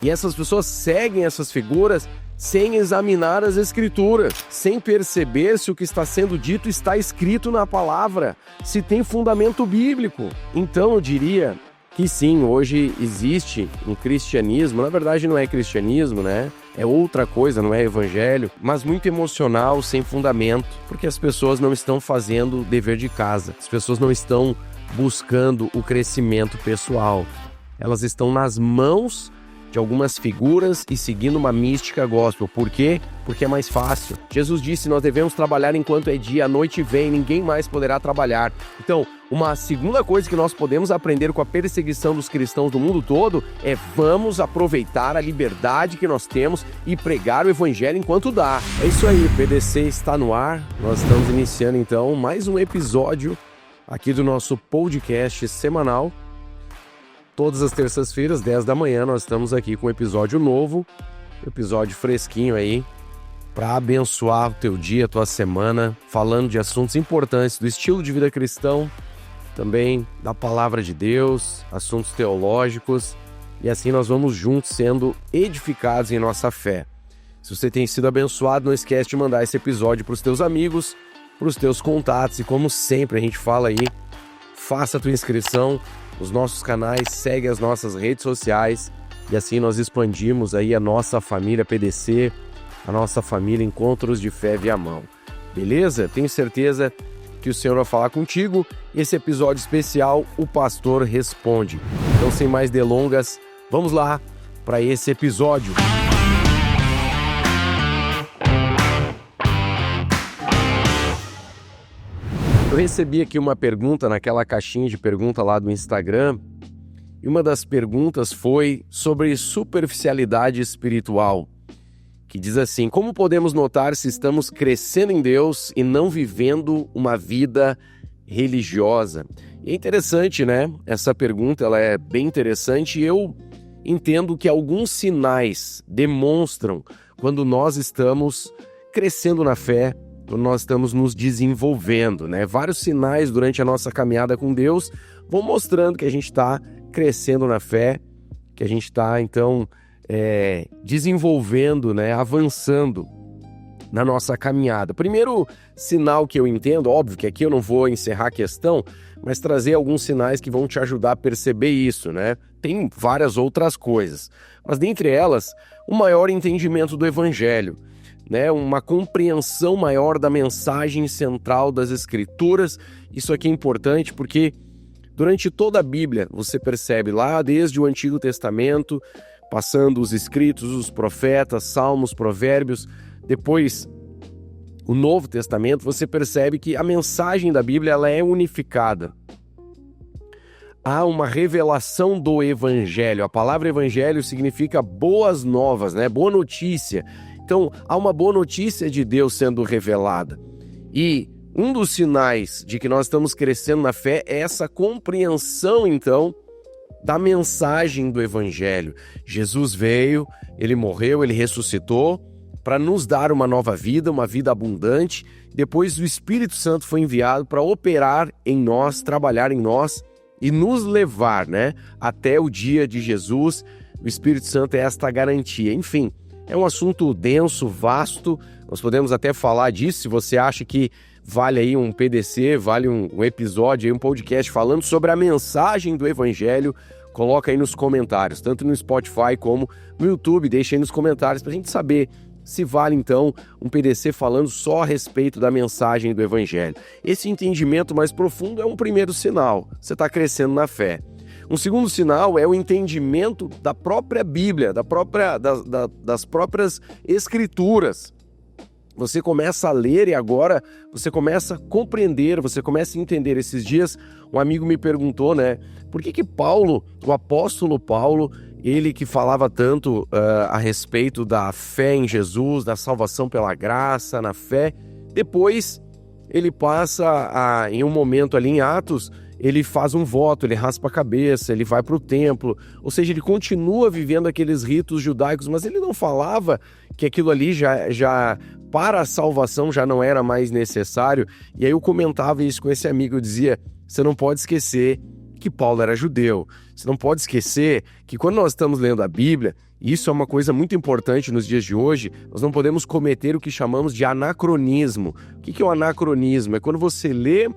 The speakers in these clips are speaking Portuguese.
E essas pessoas seguem essas figuras sem examinar as escrituras, sem perceber se o que está sendo dito está escrito na palavra, se tem fundamento bíblico. Então eu diria que sim, hoje existe um cristianismo, na verdade não é cristianismo, né? É outra coisa, não é evangelho, mas muito emocional, sem fundamento, porque as pessoas não estão fazendo o dever de casa, as pessoas não estão buscando o crescimento pessoal, elas estão nas mãos de algumas figuras e seguindo uma mística gospel. Por quê? Porque é mais fácil. Jesus disse, nós devemos trabalhar enquanto é dia, a noite vem, ninguém mais poderá trabalhar. Então, uma segunda coisa que nós podemos aprender com a perseguição dos cristãos do mundo todo é vamos aproveitar a liberdade que nós temos e pregar o evangelho enquanto dá. É isso aí, o PDC está no ar, nós estamos iniciando então mais um episódio aqui do nosso podcast semanal. Todas as terças-feiras, 10 da manhã, nós estamos aqui com um episódio novo, episódio fresquinho aí, para abençoar o teu dia, a tua semana, falando de assuntos importantes do estilo de vida cristão, também da palavra de Deus, assuntos teológicos, e assim nós vamos juntos sendo edificados em nossa fé. Se você tem sido abençoado, não esquece de mandar esse episódio para os teus amigos, para os teus contatos, e como sempre a gente fala aí, faça a tua inscrição nos nossos canais, segue as nossas redes sociais e assim nós expandimos aí a nossa família PDC, a nossa família Encontros de Fé Viamão. Beleza? Tenho certeza que o Senhor vai falar contigo. Esse episódio especial, o Pastor Responde. Então, sem mais delongas, vamos lá para esse episódio. Eu recebi aqui uma pergunta naquela caixinha de pergunta lá do Instagram, e uma das perguntas foi sobre superficialidade espiritual, que diz assim: como podemos notar se estamos crescendo em Deus e não vivendo uma vida religiosa? E é interessante, né? Essa pergunta ela é bem interessante e eu entendo que alguns sinais demonstram quando nós estamos crescendo na fé, quando nós estamos nos desenvolvendo, né? Vários sinais durante a nossa caminhada com Deus vão mostrando que a gente está crescendo na fé, que a gente está, então, desenvolvendo, né? Avançando na nossa caminhada. Primeiro sinal que eu entendo, óbvio que aqui eu não vou encerrar a questão, mas trazer alguns sinais que vão te ajudar a perceber isso, né? Tem várias outras coisas, mas dentre elas, o maior entendimento do Evangelho, né, uma compreensão maior da mensagem central das Escrituras. Isso aqui é importante porque durante toda a Bíblia você percebe lá desde o Antigo Testamento, passando os escritos, os profetas, salmos, provérbios, depois o Novo Testamento, você percebe que a mensagem da Bíblia ela é unificada. Há uma revelação do Evangelho. A palavra Evangelho significa boas novas, né? Boa notícia. Então, há uma boa notícia de Deus sendo revelada. E um dos sinais de que nós estamos crescendo na fé é essa compreensão, então, da mensagem do Evangelho. Jesus veio, ele morreu, ele ressuscitou para nos dar uma nova vida, uma vida abundante. Depois o Espírito Santo foi enviado para operar em nós, trabalhar em nós e nos levar, né, até o dia de Jesus. O Espírito Santo é esta garantia. Enfim, é um assunto denso, vasto, nós podemos até falar disso. Se você acha que vale aí um PDC, vale um episódio, aí um podcast falando sobre a mensagem do Evangelho, coloca aí nos comentários, tanto no Spotify como no YouTube, deixa aí nos comentários para a gente saber se vale então um PDC falando só a respeito da mensagem do Evangelho. Esse entendimento mais profundo é um primeiro sinal, você está crescendo na fé. Um segundo sinal é o entendimento da própria Bíblia, das próprias Escrituras. Você começa a ler e agora você começa a compreender, você começa a entender. Esses dias um amigo me perguntou, né, por que Paulo, o apóstolo Paulo, ele que falava tanto a respeito da fé em Jesus, da salvação pela graça, na fé, depois ele passa em um momento ali em Atos, ele faz um voto, ele raspa a cabeça, ele vai para o templo, ou seja, ele continua vivendo aqueles ritos judaicos, mas ele não falava que aquilo ali já para a salvação já não era mais necessário. E aí eu comentava isso com esse amigo, eu dizia, você não pode esquecer que Paulo era judeu, você não pode esquecer que quando nós estamos lendo a Bíblia, Isso é uma coisa muito importante nos dias de hoje. Nós não podemos cometer o que chamamos de anacronismo. O que é o anacronismo? É quando você lê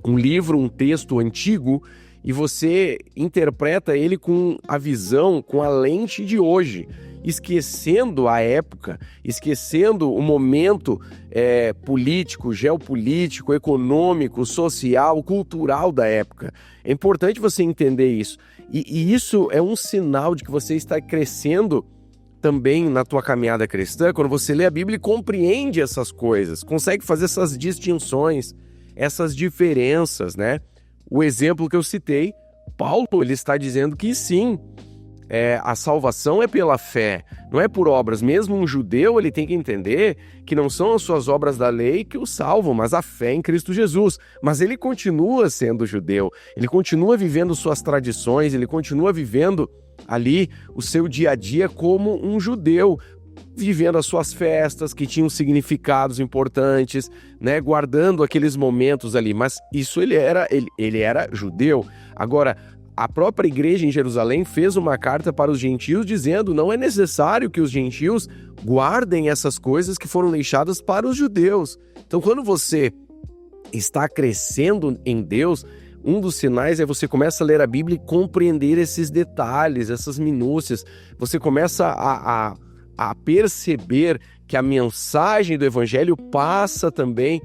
um livro, um texto antigo e você interpreta ele com a visão, com a lente de hoje, esquecendo a época, esquecendo o momento político, geopolítico, econômico, social, cultural da época. É importante você entender isso. E isso é um sinal de que você está crescendo também na tua caminhada cristã, quando você lê a Bíblia e compreende essas coisas, consegue fazer essas distinções, essas diferenças, né? O exemplo que eu citei, Paulo, ele está dizendo que sim, a salvação é pela fé, não é por obras. Mesmo um judeu, ele tem que entender que não são as suas obras da lei que o salvam, mas a fé em Cristo Jesus. Mas ele continua sendo judeu, ele continua vivendo suas tradições, ele continua vivendo ali o seu dia a dia como um judeu, vivendo as suas festas que tinham significados importantes, né, guardando aqueles momentos ali. Mas isso ele era judeu. Agora, a própria igreja em Jerusalém fez uma carta para os gentios dizendo: não é necessário que os gentios guardem essas coisas que foram deixadas para os judeus. Então, quando você está crescendo em Deus, um dos sinais é você começa a ler a Bíblia e compreender esses detalhes, essas minúcias. Você começa a perceber que a mensagem do Evangelho passa também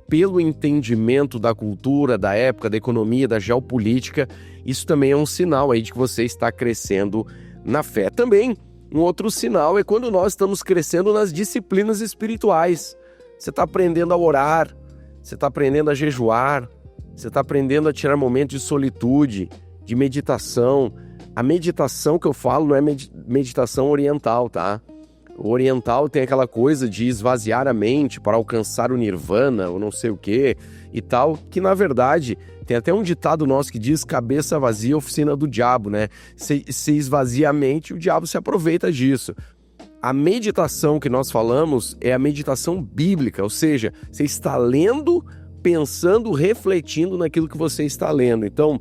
pelo entendimento da cultura, da época, da economia, da geopolítica. Isso também é um sinal aí de que você está crescendo na fé. Também, um outro sinal é quando nós estamos crescendo nas disciplinas espirituais. Você está aprendendo a orar, você está aprendendo a jejuar, você está aprendendo a tirar momentos de solitude, de meditação. A meditação que eu falo não é meditação oriental, tá? O oriental tem aquela coisa de esvaziar a mente para alcançar o nirvana ou não sei o que e tal, que na verdade tem até um ditado nosso que diz: cabeça vazia, oficina do diabo, né? Se esvazia a mente, o diabo se aproveita disso. A meditação que nós falamos é a meditação bíblica, ou seja, você está lendo, pensando, refletindo naquilo que você está lendo. Então,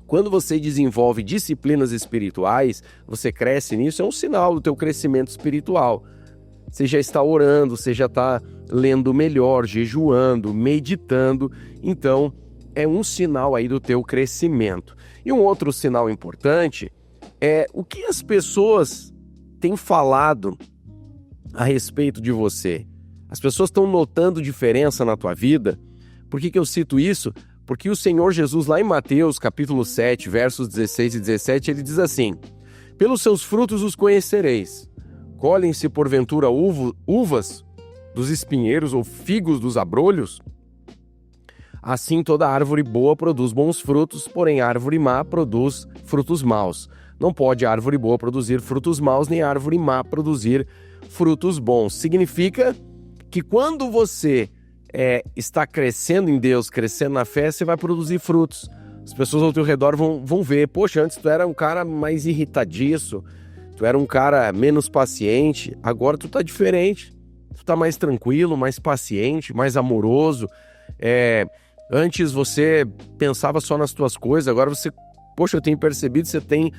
quando você desenvolve disciplinas espirituais, você cresce nisso, é um sinal do teu crescimento espiritual. Você já está orando, você já está lendo melhor, jejuando, meditando. Então, é um sinal aí do teu crescimento. E um outro sinal importante é o que as pessoas têm falado a respeito de você. As pessoas estão notando diferença na tua vida. Por que eu cito isso? Porque o Senhor Jesus, lá em Mateus, capítulo 7, versos 16 e 17, ele diz assim: pelos seus frutos os conhecereis. Colhem-se porventura uvas dos espinheiros ou figos dos abrolhos? Assim toda árvore boa produz bons frutos, porém árvore má produz frutos maus. Não pode árvore boa produzir frutos maus, nem árvore má produzir frutos bons. Significa que quando você está crescendo em Deus, crescendo na fé, você vai produzir frutos. As pessoas ao teu redor vão ver: poxa, antes tu era um cara mais irritadiço, tu era um cara menos paciente, agora tu tá diferente, tu tá mais tranquilo, mais paciente, mais amoroso. Antes você pensava só nas tuas coisas, agora você, poxa, eu tenho percebido que você tem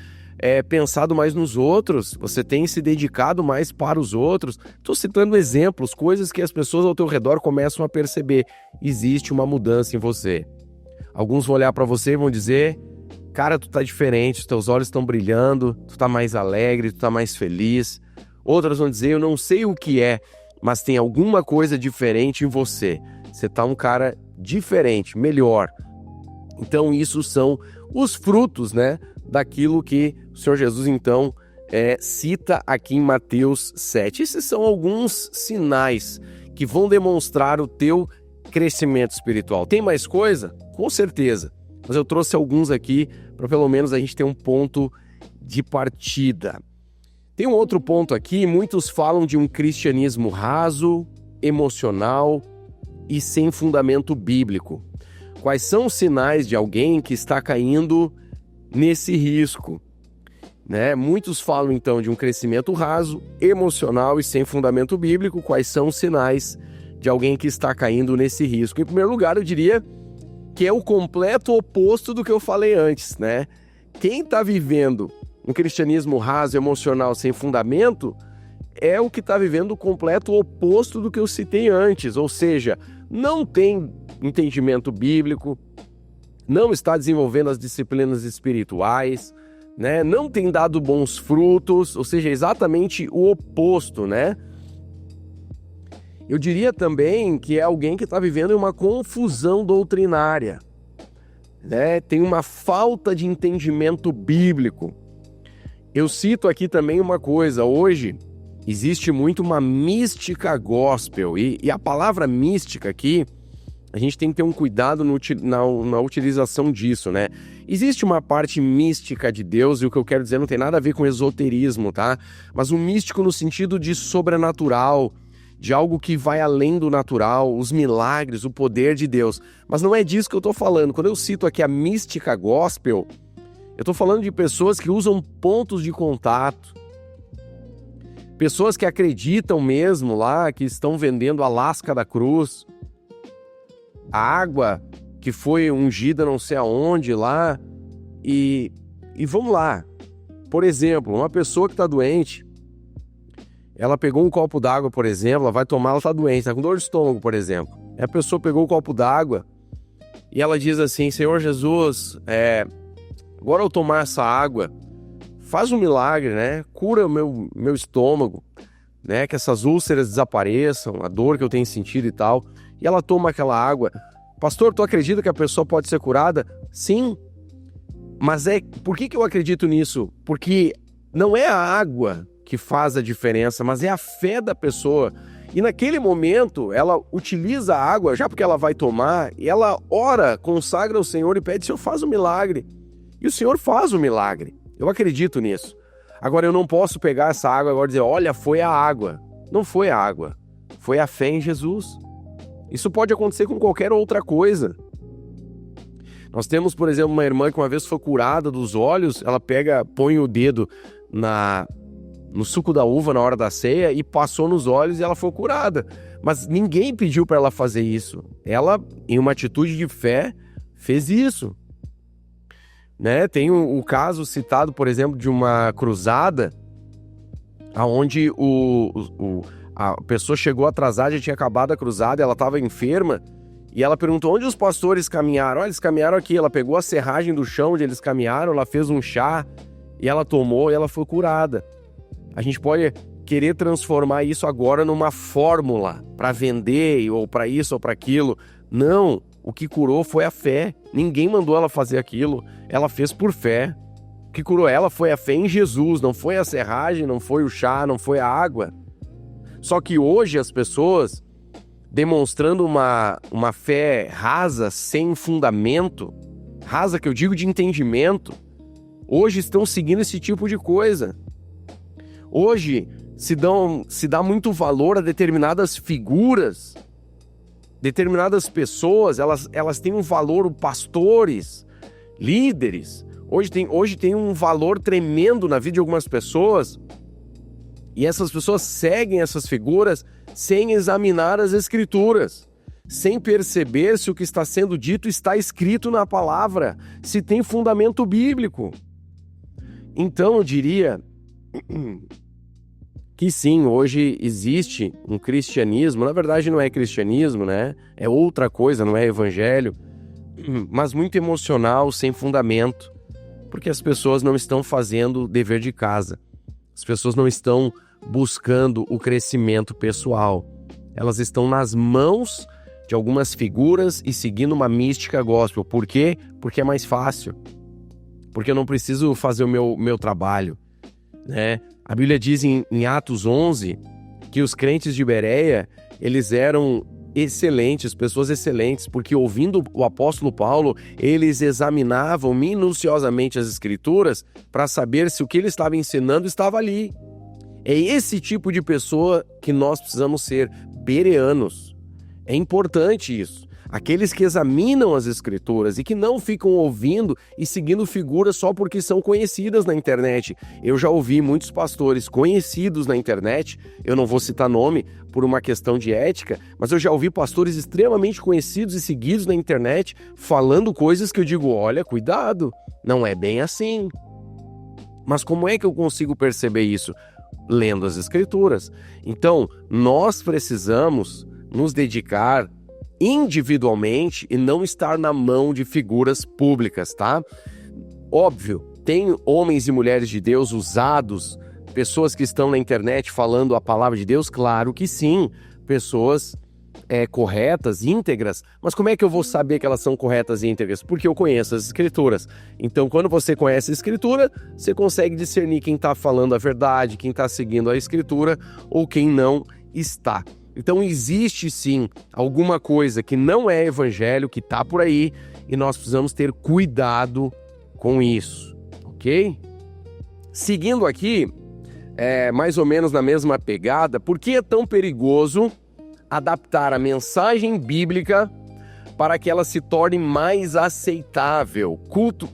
pensado mais nos outros, você tem se dedicado mais para os outros. Estou citando exemplos, coisas que as pessoas ao teu redor começam a perceber. Existe uma mudança em você. Alguns vão olhar para você e vão dizer: cara, tu tá diferente, os teus olhos estão brilhando, tu tá mais alegre, tu tá mais feliz. Outras vão dizer: eu não sei o que é, mas tem alguma coisa diferente em você. Você tá um cara diferente, melhor. Então isso são os frutos, né, daquilo que o Senhor Jesus, então, cita aqui em Mateus 7. Esses são alguns sinais que vão demonstrar o teu crescimento espiritual. Tem mais coisa? Com certeza. Mas eu trouxe alguns aqui para pelo menos a gente ter um ponto de partida. Tem um outro ponto aqui: muitos falam de um cristianismo raso, emocional e sem fundamento bíblico. Quais são os sinais de alguém que está caindo nesse risco? Né? Muitos falam então de um crescimento raso, emocional e sem fundamento bíblico. Quais são os sinais de alguém que está caindo nesse risco? Em primeiro lugar, eu diria que é o completo oposto do que eu falei antes, né? Quem está vivendo um cristianismo raso, emocional, sem fundamento, é o que está vivendo o completo oposto do que eu citei antes, ou seja, não tem entendimento bíblico, não está desenvolvendo as disciplinas espirituais, né? Não tem dado bons frutos, ou seja, exatamente o oposto, né? Eu diria também que é alguém que está vivendo uma confusão doutrinária, né? Tem uma falta de entendimento bíblico. Eu cito aqui também uma coisa, hoje existe muito uma mística gospel, e a palavra mística aqui, a gente tem que ter um cuidado na utilização disso, né? Existe uma parte mística de Deus, e o que eu quero dizer não tem nada a ver com esoterismo, tá? Mas um místico no sentido de sobrenatural, de algo que vai além do natural, os milagres, o poder de Deus. Mas não é disso que eu tô falando. Quando eu cito aqui a mística gospel, eu tô falando de pessoas que usam pontos de contato, pessoas que acreditam mesmo lá, que estão vendendo a lasca da cruz, a água que foi ungida não sei aonde lá, e vamos lá. Por exemplo, uma pessoa que está doente, ela pegou um copo d'água, por exemplo, ela vai tomar, ela está doente, está com dor de estômago, por exemplo. E a pessoa pegou o copo d'água e ela diz assim: Senhor Jesus, agora eu tomar essa água, faz um milagre, né? Cura o meu estômago, né? Que essas úlceras desapareçam, a dor que eu tenho sentido e tal. E ela toma aquela água. Pastor, tu acredita que a pessoa pode ser curada? Sim. Mas por que eu acredito nisso? Porque não é a água que faz a diferença, mas é a fé da pessoa. E naquele momento, ela utiliza a água, já porque ela vai tomar, e ela ora, consagra ao Senhor e pede: Senhor, faz o milagre. E o Senhor faz o milagre. Eu acredito nisso. Agora, eu não posso pegar essa água agora e dizer: olha, foi a água. Não foi a água. Foi a fé em Jesus. Isso pode acontecer com qualquer outra coisa. Nós temos, por exemplo, uma irmã que uma vez foi curada dos olhos, ela põe o dedo no suco da uva na hora da ceia e passou nos olhos e ela foi curada. Mas ninguém pediu para ela fazer isso. Ela, em uma atitude de fé, fez isso. Né? Tem o caso citado, por exemplo, de uma cruzada onde a pessoa chegou atrasada, já tinha acabado a cruzada, ela estava enferma, e ela perguntou: onde os pastores caminharam? Eles caminharam aqui. Ela pegou a serragem do chão onde eles caminharam, ela fez um chá, e ela tomou e ela foi curada. A gente pode querer transformar isso agora numa fórmula para vender, ou para isso ou para aquilo. Não, o que curou foi a fé. Ninguém mandou ela fazer aquilo, ela fez por fé. O que curou ela foi a fé em Jesus, não foi a serragem, não foi o chá, não foi a água. Só que hoje as pessoas, demonstrando uma fé rasa, sem fundamento, rasa que eu digo de entendimento, hoje estão seguindo esse tipo de coisa. Hoje se dá muito valor a determinadas figuras, determinadas pessoas, elas têm um valor, pastores, líderes. Hoje tem um valor tremendo na vida de algumas pessoas, e essas pessoas seguem essas figuras sem examinar as escrituras, sem perceber se o que está sendo dito está escrito na palavra, se tem fundamento bíblico. Então eu diria que sim, hoje existe um cristianismo, na verdade não é cristianismo, né? É outra coisa, não é evangelho, mas muito emocional, sem fundamento, porque as pessoas não estão fazendo o dever de casa, as pessoas não estão buscando o crescimento pessoal, elas estão nas mãos de algumas figuras e seguindo uma mística gospel. Por quê? Porque é mais fácil, porque eu não preciso fazer o meu trabalho, né? A Bíblia diz em Atos 11 que os crentes de Bereia, eles eram excelentes, pessoas excelentes, porque ouvindo o apóstolo Paulo, eles examinavam minuciosamente as escrituras para saber se o que ele estava ensinando estava ali. É esse tipo de pessoa que nós precisamos ser, bereanos. É importante isso. Aqueles que examinam as escrituras e que não ficam ouvindo e seguindo figuras só porque são conhecidas na internet. Eu já ouvi muitos pastores conhecidos na internet, eu não vou citar nome por uma questão de ética, mas eu já ouvi pastores extremamente conhecidos e seguidos na internet falando coisas que eu digo: olha, cuidado, não é bem assim. Mas como é que eu consigo perceber isso? Lendo as Escrituras. Então, nós precisamos nos dedicar individualmente e não estar na mão de figuras públicas, tá? Óbvio, tem homens e mulheres de Deus usados, pessoas que estão na internet falando a palavra de Deus, claro que sim, pessoas corretas, íntegras, mas como é que eu vou saber que elas são corretas e íntegras? Porque eu conheço as Escrituras. Então, quando você conhece a Escritura, você consegue discernir quem está falando a verdade, quem está seguindo a Escritura ou quem não está. Então, existe sim alguma coisa que não é evangelho, que está por aí, e nós precisamos ter cuidado com isso, ok? Seguindo aqui, mais ou menos na mesma pegada, por que é tão perigoso adaptar a mensagem bíblica para que ela se torne mais aceitável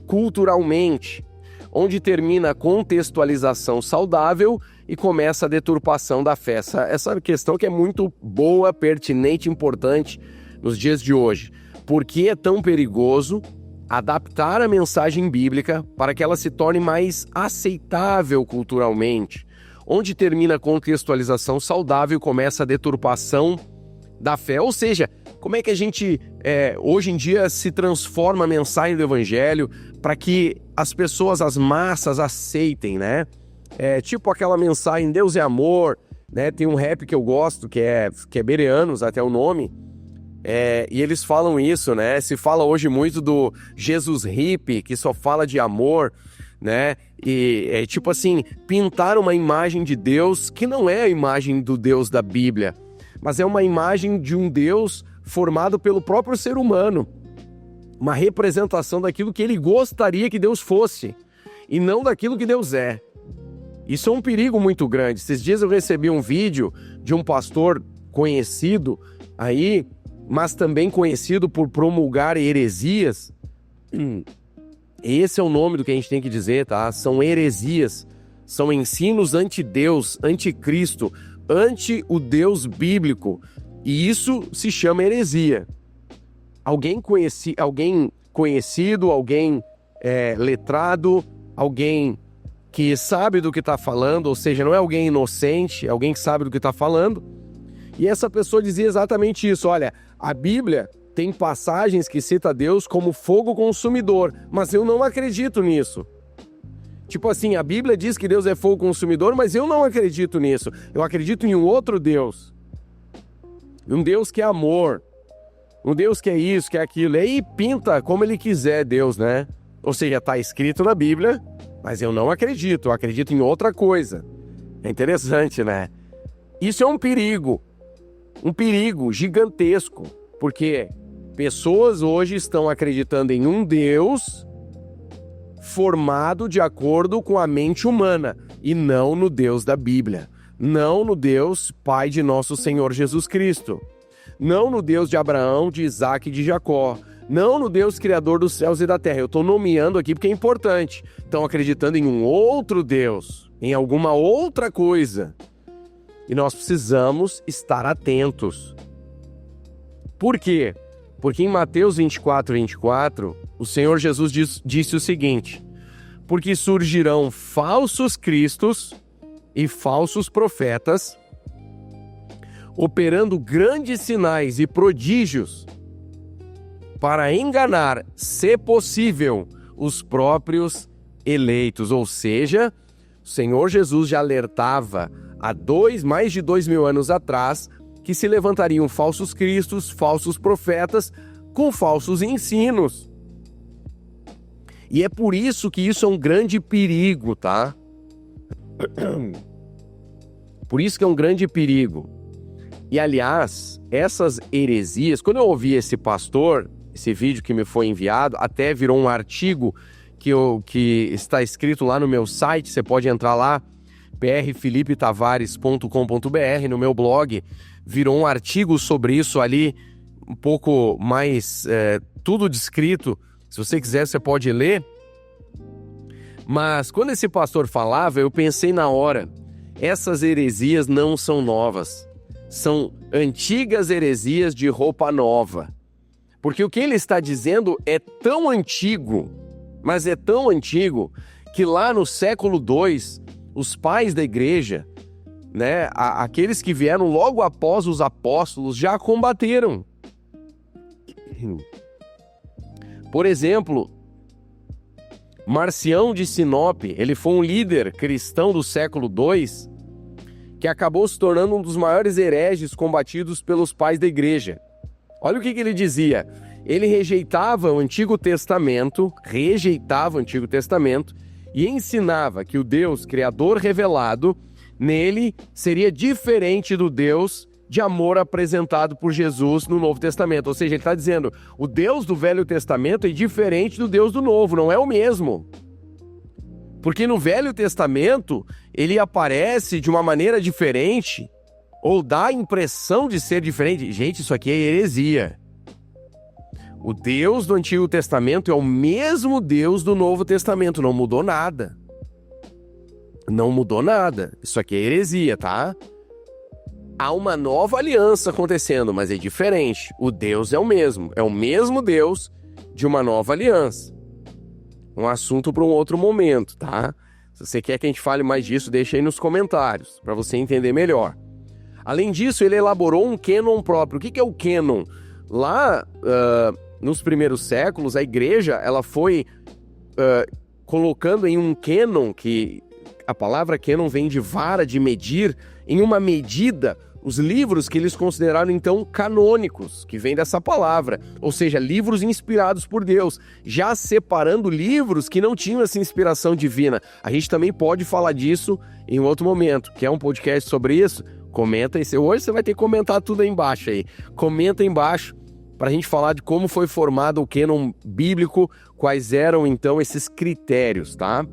culturalmente, onde termina a contextualização saudável e começa a deturpação da fé? Essa questão que é muito boa, pertinente, importante nos dias de hoje. Por que é tão perigoso adaptar a mensagem bíblica para que ela se torne mais aceitável culturalmente, onde termina a contextualização saudável e começa a deturpação da fé? Ou seja, como é que a gente hoje em dia se transforma a mensagem do evangelho para que as pessoas, as massas aceitem, né? Tipo aquela mensagem Deus é amor, né? Tem um rap que eu gosto, que é Bereanos, até o nome, e eles falam isso, né? Se fala hoje muito do Jesus hippie, que só fala de amor, né? E é tipo assim, pintar uma imagem de Deus que não é a imagem do Deus da Bíblia, mas é uma imagem de um Deus formado pelo próprio ser humano, uma representação daquilo que ele gostaria que Deus fosse, e não daquilo que Deus é. Isso é um perigo muito grande. Esses dias eu recebi um vídeo de um pastor conhecido aí, mas também conhecido por promulgar heresias. Esse é o nome do que a gente tem que dizer, tá? São heresias, são ensinos anti-Deus, anti-Cristo, ante o Deus bíblico, e isso se chama heresia. Alguém conhecido, alguém letrado, alguém que sabe do que está falando, ou seja, não é alguém inocente, é alguém que sabe do que está falando, e essa pessoa dizia exatamente isso: olha, a Bíblia tem passagens que cita Deus como fogo consumidor, mas eu não acredito nisso. Tipo assim, a Bíblia diz que Deus é fogo consumidor, mas eu não acredito nisso. Eu acredito em um outro Deus. Um Deus que é amor. Um Deus que é isso, que é aquilo. E aí pinta como ele quiser Deus, né? Ou seja, está escrito na Bíblia, mas eu não acredito. Eu acredito em outra coisa. É interessante, né? Isso é um perigo gigantesco. Porque pessoas hoje estão acreditando em um Deus formado de acordo com a mente humana, e não no Deus da Bíblia, não no Deus Pai de nosso Senhor Jesus Cristo, não no Deus de Abraão, de Isaac e de Jacó, não no Deus Criador dos céus e da terra. Eu estou nomeando aqui porque é importante. Estão acreditando em um outro Deus, em alguma outra coisa, e nós precisamos estar atentos. Por quê? Porque em Mateus 24, o Senhor Jesus disse o seguinte: porque surgirão falsos cristos e falsos profetas, operando grandes sinais e prodígios, para enganar, se possível, os próprios eleitos. Ou seja, o Senhor Jesus já alertava há mais de 2.000 anos atrás que se levantariam falsos cristos, falsos profetas, com falsos ensinos. E é por isso que isso é um grande perigo, tá? Por isso que é um grande perigo. E, aliás, essas heresias, quando eu ouvi esse vídeo que me foi enviado, até virou um artigo que está escrito lá no meu site, você pode entrar lá, prfilipetavares.com.br, no meu blog, virou um artigo sobre isso ali, um pouco mais, tudo descrito. Se você quiser, você pode ler. Mas quando esse pastor falava, eu pensei na hora, essas heresias não são novas, são antigas heresias de roupa nova. Porque o que ele está dizendo é tão antigo, mas é tão antigo, que lá no século II, os pais da igreja, né, aqueles que vieram logo após os apóstolos, já combateram. Por exemplo, Marcião de Sinop, ele foi um líder cristão do século II, que acabou se tornando um dos maiores hereges combatidos pelos pais da igreja. Olha o que ele dizia. Ele rejeitava o Antigo Testamento e ensinava que o Deus Criador revelado nele seria diferente do Deus de amor apresentado por Jesus no Novo Testamento. Ou seja, ele está dizendo, o Deus do Velho Testamento é diferente do Deus do Novo, não é o mesmo. Porque no Velho Testamento, ele aparece de uma maneira diferente, ou dá a impressão de ser diferente. Gente, isso aqui é heresia. O Deus do Antigo Testamento é o mesmo Deus do Novo Testamento, não mudou nada. Não mudou nada. Isso aqui é heresia, tá? Há uma nova aliança acontecendo, mas é diferente. O Deus é o mesmo Deus de uma nova aliança. Um assunto para um outro momento, tá? Se você quer que a gente fale mais disso, deixa aí nos comentários, para você entender melhor. Além disso, ele elaborou um cânon próprio. O que é o cânon? Lá, nos primeiros séculos, a igreja ela foi colocando em um cânon, que a palavra cânon vem de vara, de medir, em uma medida, os livros que eles consideraram, então, canônicos, que vem dessa palavra, ou seja, livros inspirados por Deus, já separando livros que não tinham essa inspiração divina. A gente também pode falar disso em outro momento. Quer um podcast sobre isso? Comenta aí. Hoje você vai ter que comentar tudo aí embaixo aí. Comenta aí embaixo para a gente falar de como foi formado o cânon bíblico, quais eram, então, esses critérios, tá?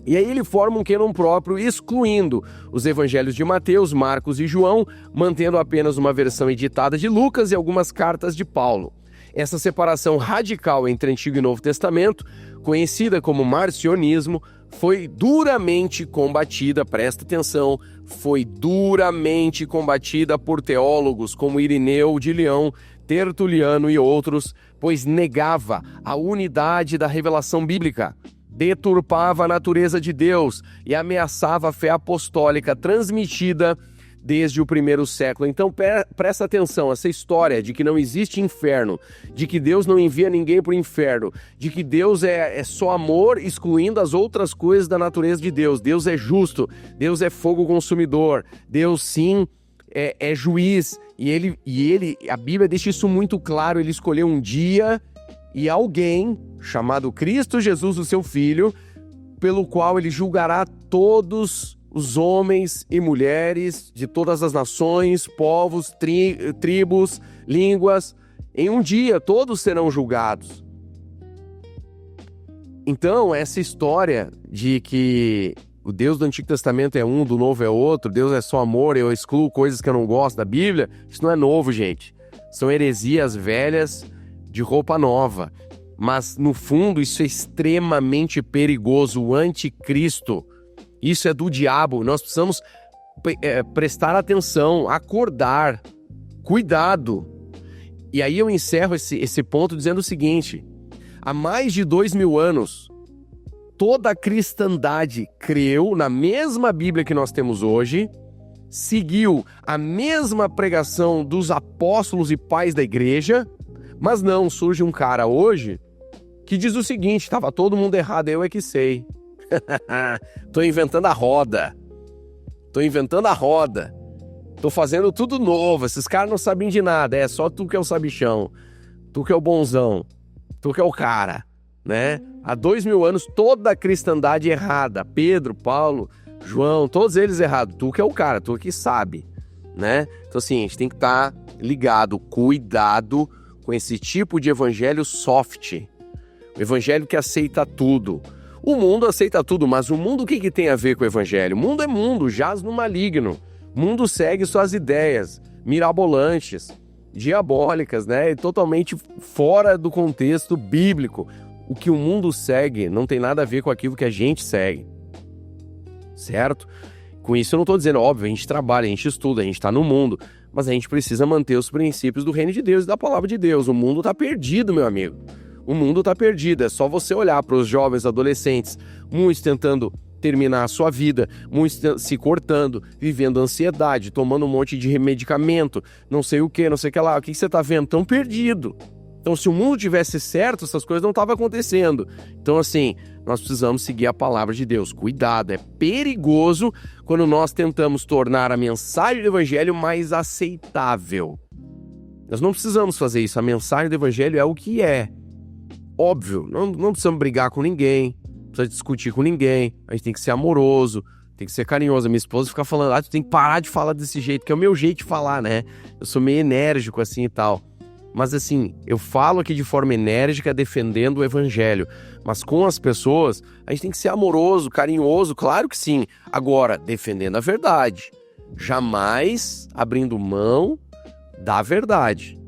E aí ele forma um cânon próprio, excluindo os evangelhos de Mateus, Marcos e João, mantendo apenas uma versão editada de Lucas e algumas cartas de Paulo. Essa separação radical entre Antigo e Novo Testamento, conhecida como marcionismo, foi duramente combatida, presta atenção, foi duramente combatida por teólogos como Irineu de Leão, Tertuliano e outros, pois negava a unidade da revelação bíblica, deturpava a natureza de Deus e ameaçava a fé apostólica transmitida desde o primeiro século. Então presta atenção, essa história de que não existe inferno, de que Deus não envia ninguém para o inferno, de que Deus é só amor, excluindo as outras coisas da natureza de Deus. Deus é justo, Deus é fogo consumidor, Deus sim é juiz, e a Bíblia deixa isso muito claro. Ele escolheu um dia e alguém chamado Cristo Jesus, o seu Filho, pelo qual ele julgará todos os homens e mulheres de todas as nações, povos, tribos, línguas. Em um dia, todos serão julgados. Então, essa história de que o Deus do Antigo Testamento é um, do Novo é outro, Deus é só amor, eu excluo coisas que eu não gosto da Bíblia, isso não é novo, gente. São heresias velhas de roupa nova. Mas, no fundo, isso é extremamente perigoso. O anticristo, isso é do diabo. Nós precisamos prestar atenção, acordar, cuidado. E aí eu encerro esse ponto dizendo o seguinte: há mais de 2000 anos, toda a cristandade creu na mesma Bíblia que nós temos hoje, seguiu a mesma pregação dos apóstolos e pais da igreja, mas não, surge um cara hoje que diz o seguinte: estava todo mundo errado, eu é que sei. Tô inventando a roda. Tô fazendo tudo novo, esses caras não sabem de nada, é só tu que é o sabichão, tu que é o bonzão, tu que é o cara, né? Há 2000 anos toda a cristandade errada, Pedro, Paulo, João, todos eles errados, tu que é o cara, tu que sabe, né? Então assim, a gente tem que estar ligado, cuidado com esse tipo de evangelho soft, o evangelho que aceita tudo. O mundo aceita tudo, mas o mundo o que tem a ver com o evangelho? O mundo é mundo, jaz no maligno. O mundo segue suas ideias mirabolantes, diabólicas, né? E totalmente fora do contexto bíblico. O que o mundo segue não tem nada a ver com aquilo que a gente segue, certo? Com isso eu não estou dizendo, óbvio, a gente trabalha, a gente estuda, a gente está no mundo, mas a gente precisa manter os princípios do reino de Deus e da palavra de Deus. O mundo está perdido, meu amigo. O mundo está perdido, é só você olhar para os jovens adolescentes, muitos tentando terminar a sua vida, muitos se cortando, vivendo ansiedade, tomando um monte de medicamento, não sei o que, não sei o que lá. O que você está vendo? Tão perdido. Então, se o mundo tivesse certo, essas coisas não estavam acontecendo. Então, assim, nós precisamos seguir a palavra de Deus. Cuidado, é perigoso quando nós tentamos tornar a mensagem do evangelho mais aceitável. Nós não precisamos fazer isso. A mensagem do evangelho é o que é. Óbvio, não precisamos brigar com ninguém, não precisa discutir com ninguém. A gente tem que ser amoroso, tem que ser carinhoso. A minha esposa fica falando, tu tem que parar de falar desse jeito, que é o meu jeito de falar, né? Eu sou meio enérgico assim e tal. Mas assim, eu falo aqui de forma enérgica defendendo o evangelho. Mas com as pessoas, a gente tem que ser amoroso, carinhoso, claro que sim. Agora, defendendo a verdade. Jamais abrindo mão da verdade.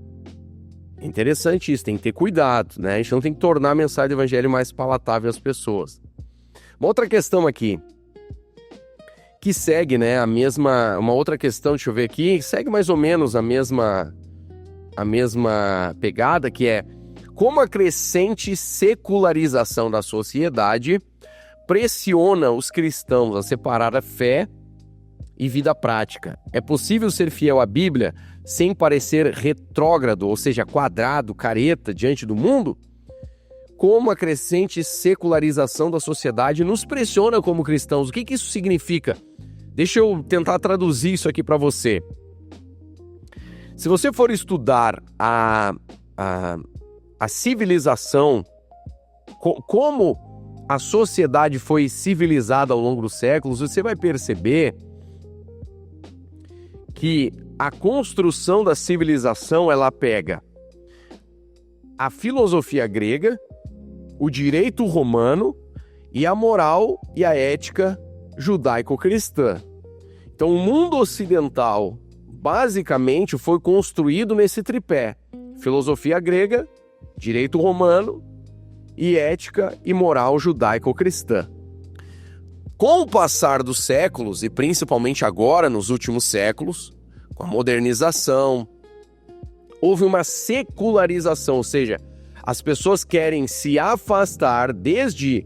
É interessante isso, tem que ter cuidado, né? A gente não tem que tornar a mensagem do evangelho mais palatável às pessoas. Uma outra questão aqui, que segue, né, uma outra questão, deixa eu ver aqui, segue mais ou menos a mesma pegada, que é como a crescente secularização da sociedade pressiona os cristãos a separar a fé e vida prática. É possível ser fiel à Bíblia sem parecer retrógrado, ou seja, quadrado, careta diante do mundo? Como a crescente secularização da sociedade nos pressiona como cristãos? O que isso significa? Deixa eu tentar traduzir isso aqui para você. Se você for estudar a civilização, como a sociedade foi civilizada ao longo dos séculos, você vai perceber que a construção da civilização, ela pega a filosofia grega, o direito romano e a moral e a ética judaico-cristã. Então, o mundo ocidental basicamente foi construído nesse tripé: filosofia grega, direito romano e ética e moral judaico-cristã. Com o passar dos séculos, e principalmente agora nos últimos séculos, com a modernização, houve uma secularização, ou seja, as pessoas querem se afastar desde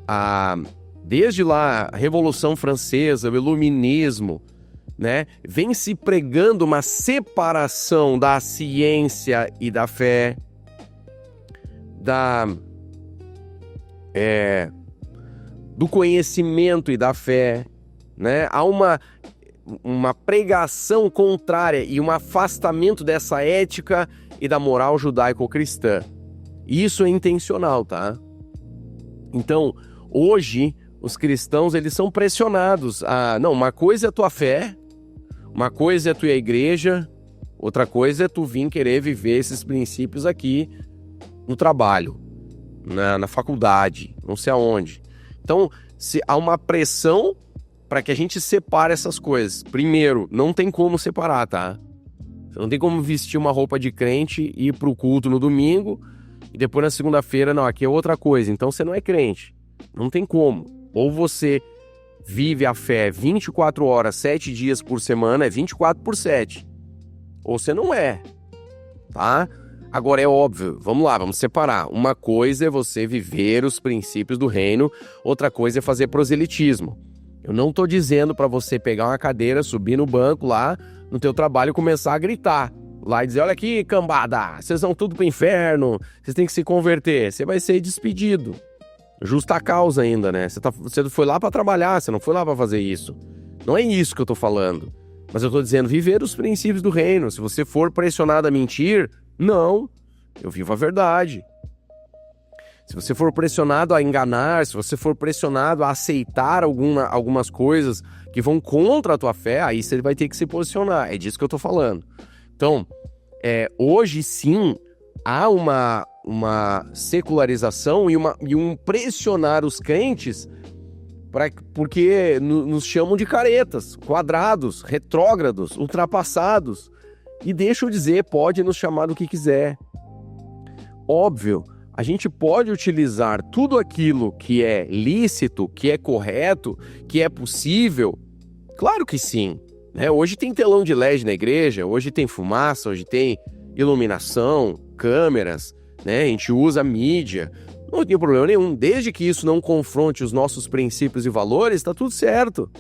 lá a Revolução Francesa, o Iluminismo, né? Vem se pregando uma separação da ciência e da fé, do conhecimento e da fé, né? Há uma pregação contrária e um afastamento dessa ética e da moral judaico-cristã. Isso é intencional, tá? Então, hoje, os cristãos, eles são pressionados a... Não, uma coisa é a tua fé, uma coisa é tu ir à igreja, outra coisa é tu vir querer viver esses princípios aqui no trabalho, na faculdade, não sei aonde. Então, há uma pressão para que a gente separe essas coisas. Primeiro, não tem como separar, tá? Você não tem como vestir uma roupa de crente e ir pro culto no domingo e depois na segunda-feira, não, aqui é outra coisa. Então você não é crente. Não tem como. Ou você vive a fé 24 horas, 7 dias por semana, é 24 por 7. Ou você não é, tá? Agora é óbvio, vamos lá, vamos separar. Uma coisa é você viver os princípios do reino, outra coisa é fazer proselitismo. Eu não tô dizendo para você pegar uma cadeira, subir no banco lá no teu trabalho e começar a gritar. Lá e dizer, olha aqui, cambada, vocês vão tudo pro inferno, vocês têm que se converter. Você vai ser despedido. Justa causa ainda, né? Você foi lá para trabalhar, você não foi lá para fazer isso. Não é isso que eu tô falando. Mas eu tô dizendo, viver os princípios do reino. Se você for pressionado a mentir, não, eu vivo a verdade. Se você for pressionado a enganar, se você for pressionado a aceitar algumas coisas que vão contra a tua fé, aí você vai ter que se posicionar. É disso que eu tô falando. Então, hoje sim, há uma secularização e um pressionar os crentes porque nos chamam de caretas, quadrados, retrógrados, ultrapassados. E deixa eu dizer, pode nos chamar do que quiser. Óbvio, a gente pode utilizar tudo aquilo que é lícito, que é correto, que é possível. Claro que sim, né? Hoje tem telão de LED na igreja, hoje tem fumaça, hoje tem iluminação, câmeras, né? A gente usa a mídia, não tem problema nenhum. Desde que isso não confronte os nossos princípios e valores, está tudo certo.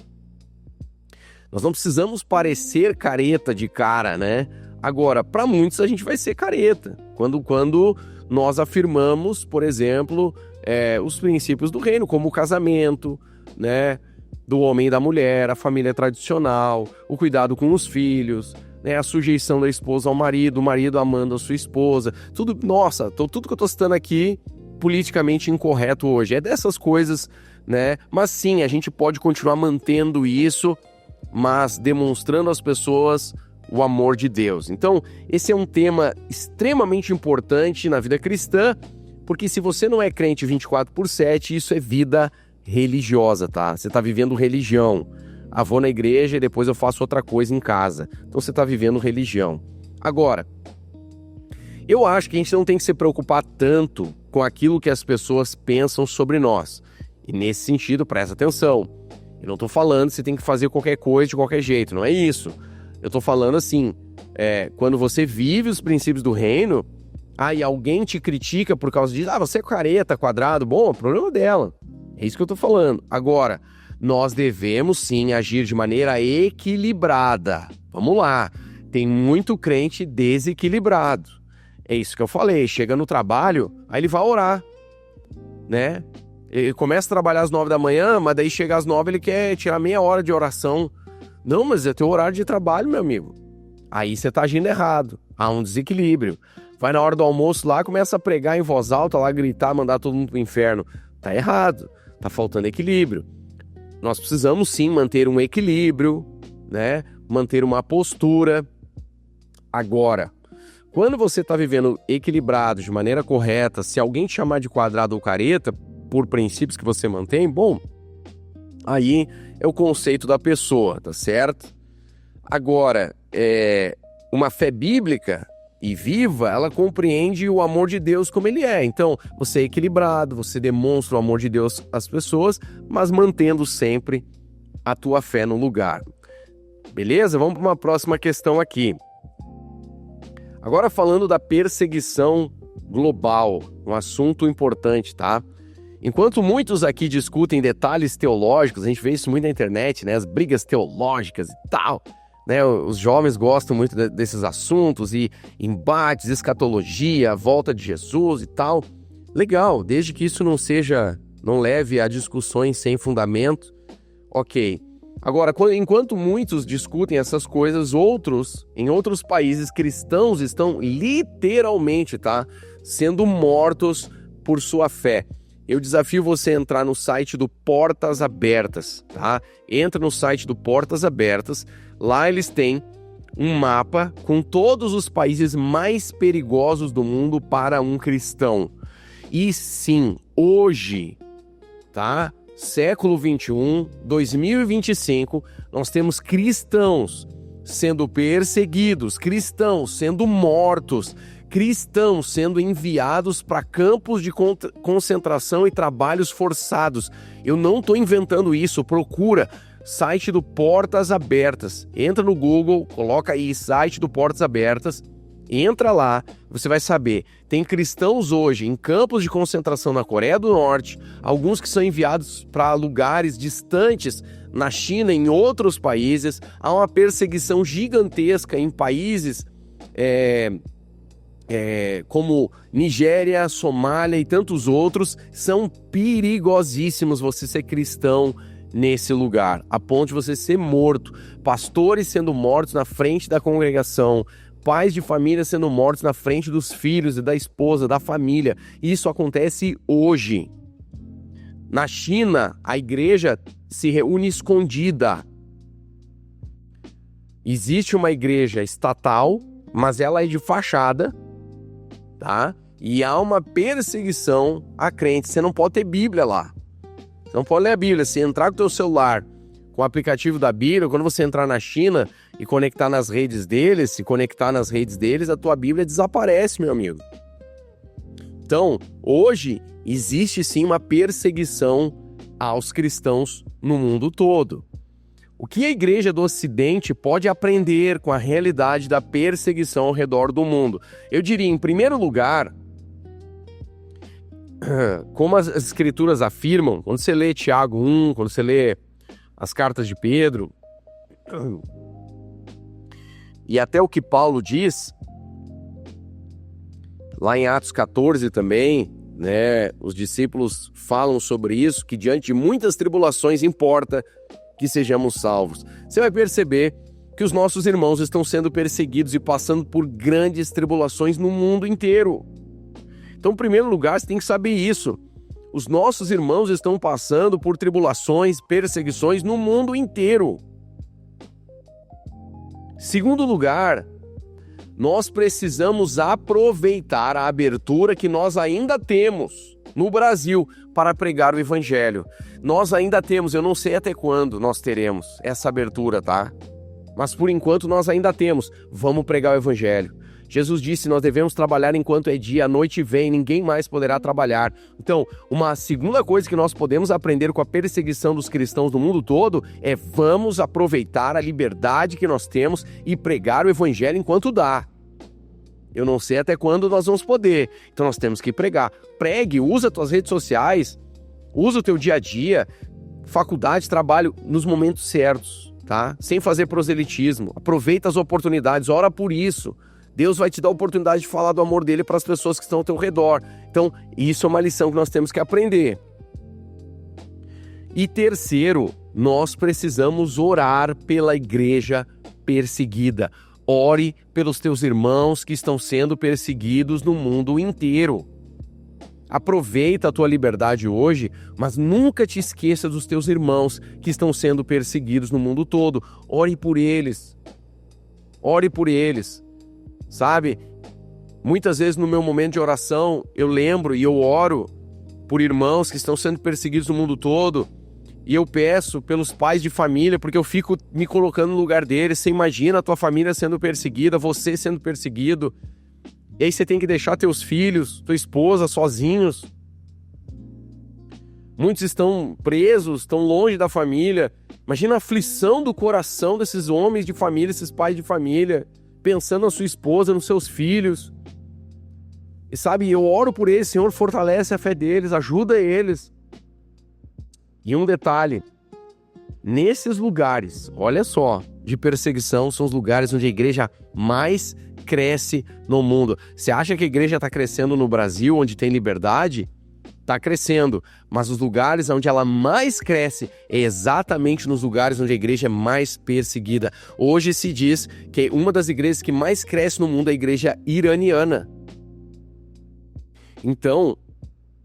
Nós não precisamos parecer careta de cara, né? Agora, para muitos a gente vai ser careta. Quando nós afirmamos, por exemplo, os princípios do reino, como o casamento, né? Do homem e da mulher, a família tradicional, o cuidado com os filhos, né? A sujeição da esposa ao marido, o marido amando a sua esposa. Tudo, nossa, tudo que eu tô citando aqui, politicamente incorreto hoje. É dessas coisas, né? Mas sim, a gente pode continuar mantendo isso, mas demonstrando às pessoas o amor de Deus. Então, esse é um tema extremamente importante na vida cristã, porque se você não é crente 24/7, isso é vida religiosa, tá? Você está vivendo religião. Vou na igreja e depois eu faço outra coisa em casa. Então você está vivendo religião. Agora, eu acho que a gente não tem que se preocupar tanto com aquilo que as pessoas pensam sobre nós. E nesse sentido, presta atenção. Eu não estou falando que você tem que fazer qualquer coisa de qualquer jeito, não é isso. Eu estou falando assim, quando você vive os princípios do reino, e alguém te critica por causa disso, você é careta, quadrado, bom, é o problema dela. É isso que eu estou falando. Agora, nós devemos sim agir de maneira equilibrada. Vamos lá, tem muito crente desequilibrado. É isso que eu falei, chega no trabalho, aí ele vai orar, né? Ele começa a trabalhar às 9 da manhã, mas daí chega às 9 ele quer tirar meia hora de oração. Não, mas é teu horário de trabalho, meu amigo. Aí você tá agindo errado. Há um desequilíbrio. Vai na hora do almoço lá, começa a pregar em voz alta, lá gritar, mandar todo mundo pro inferno. Tá errado. Tá faltando equilíbrio. Nós precisamos sim manter um equilíbrio, né? Manter uma postura. Agora, quando você tá vivendo equilibrado, de maneira correta, se alguém te chamar de quadrado ou careta, por princípios que você mantém, bom, aí é o conceito da pessoa, tá certo? Agora, uma fé bíblica e viva, ela compreende o amor de Deus como ele é. Então, você é equilibrado, você demonstra o amor de Deus às pessoas, mas mantendo sempre a tua fé no lugar. Beleza? Vamos para uma próxima questão aqui. Agora falando da perseguição global, um assunto importante, tá? Enquanto muitos aqui discutem detalhes teológicos, a gente vê isso muito na internet, né? As brigas teológicas e tal, né? Os jovens gostam muito desses assuntos e embates, escatologia, a volta de Jesus e tal. Legal, desde que isso não leve a discussões sem fundamento, ok. Agora, enquanto muitos discutem essas coisas, outros, em outros países cristãos, estão literalmente, tá? Sendo mortos por sua fé. Eu desafio você a entrar no site do Portas Abertas, tá? Entra no site do Portas Abertas, lá eles têm um mapa com todos os países mais perigosos do mundo para um cristão. E sim, hoje, tá? Século 21, 2025, nós temos cristãos sendo perseguidos, cristãos sendo mortos, cristãos sendo enviados para campos de concentração e trabalhos forçados. Eu não estou inventando isso, procura site do Portas Abertas. Entra no Google, coloca aí site do Portas Abertas, entra lá, você vai saber. Tem cristãos hoje em campos de concentração na Coreia do Norte, alguns que são enviados para lugares distantes na China, em outros países. Há uma perseguição gigantesca em países como Nigéria, Somália e tantos outros. São perigosíssimos você ser cristão nesse lugar, a ponto de você ser morto, pastores sendo mortos na frente da congregação, pais de família sendo mortos na frente dos filhos e da esposa, da família. Isso acontece hoje. Na China, a igreja se reúne escondida. Existe uma igreja estatal, mas ela é de fachada, tá? E há uma perseguição a crentes. Você não pode ter Bíblia lá. Você não pode ler a Bíblia. Se entrar com o teu celular com o aplicativo da Bíblia, quando você entrar na China e conectar nas redes deles, a tua Bíblia desaparece, meu amigo. Então, hoje, existe sim uma perseguição aos cristãos no mundo todo. O que a igreja do Ocidente pode aprender com a realidade da perseguição ao redor do mundo? Eu diria, em primeiro lugar, como as escrituras afirmam, quando você lê Tiago 1, quando você lê as cartas de Pedro, e até o que Paulo diz, lá em Atos 14 também, né, os discípulos falam sobre isso, que diante de muitas tribulações importa que sejamos salvos. Você vai perceber que os nossos irmãos estão sendo perseguidos e passando por grandes tribulações no mundo inteiro. Então, em primeiro lugar, você tem que saber isso. Os nossos irmãos estão passando por tribulações, perseguições no mundo inteiro. Segundo lugar, nós precisamos aproveitar a abertura que nós ainda temos no Brasil para pregar o Evangelho. Nós ainda temos, eu não sei até quando nós teremos essa abertura, tá? Mas por enquanto nós ainda temos. Vamos pregar o Evangelho. Jesus disse, nós devemos trabalhar enquanto é dia, a noite vem, ninguém mais poderá trabalhar. Então, uma segunda coisa que nós podemos aprender com a perseguição dos cristãos no mundo todo é vamos aproveitar a liberdade que nós temos e pregar o Evangelho enquanto dá. Eu não sei até quando nós vamos poder, então nós temos que pregar. Pregue, usa as tuas redes sociais, usa o teu dia a dia, faculdade, trabalho, nos momentos certos, tá? Sem fazer proselitismo. Aproveita as oportunidades, ora por isso. Deus vai te dar a oportunidade de falar do amor dele para as pessoas que estão ao teu redor. Então, isso é uma lição que nós temos que aprender. E terceiro, nós precisamos orar pela igreja perseguida. Ore pelos teus irmãos que estão sendo perseguidos no mundo inteiro. Aproveita a tua liberdade hoje, mas nunca te esqueça dos teus irmãos que estão sendo perseguidos no mundo todo. Ore por eles. Ore por eles. Sabe? Muitas vezes no meu momento de oração, eu lembro e eu oro por irmãos que estão sendo perseguidos no mundo todo. E eu peço pelos pais de família, porque eu fico me colocando no lugar deles. Você imagina a tua família sendo perseguida, você sendo perseguido. E aí você tem que deixar teus filhos, tua esposa sozinhos. Muitos estão presos, estão longe da família. Imagina a aflição do coração desses homens de família, esses pais de família, pensando na sua esposa, nos seus filhos. E sabe, eu oro por eles, Senhor, fortalece a fé deles, ajuda eles. E um detalhe, nesses lugares, olha só, de perseguição, são os lugares onde a igreja mais cresce no mundo. Você acha que a igreja está crescendo no Brasil, onde tem liberdade? Está crescendo, mas os lugares onde ela mais cresce é exatamente nos lugares onde a igreja é mais perseguida. Hoje se diz que uma das igrejas que mais cresce no mundo é a igreja iraniana. Então,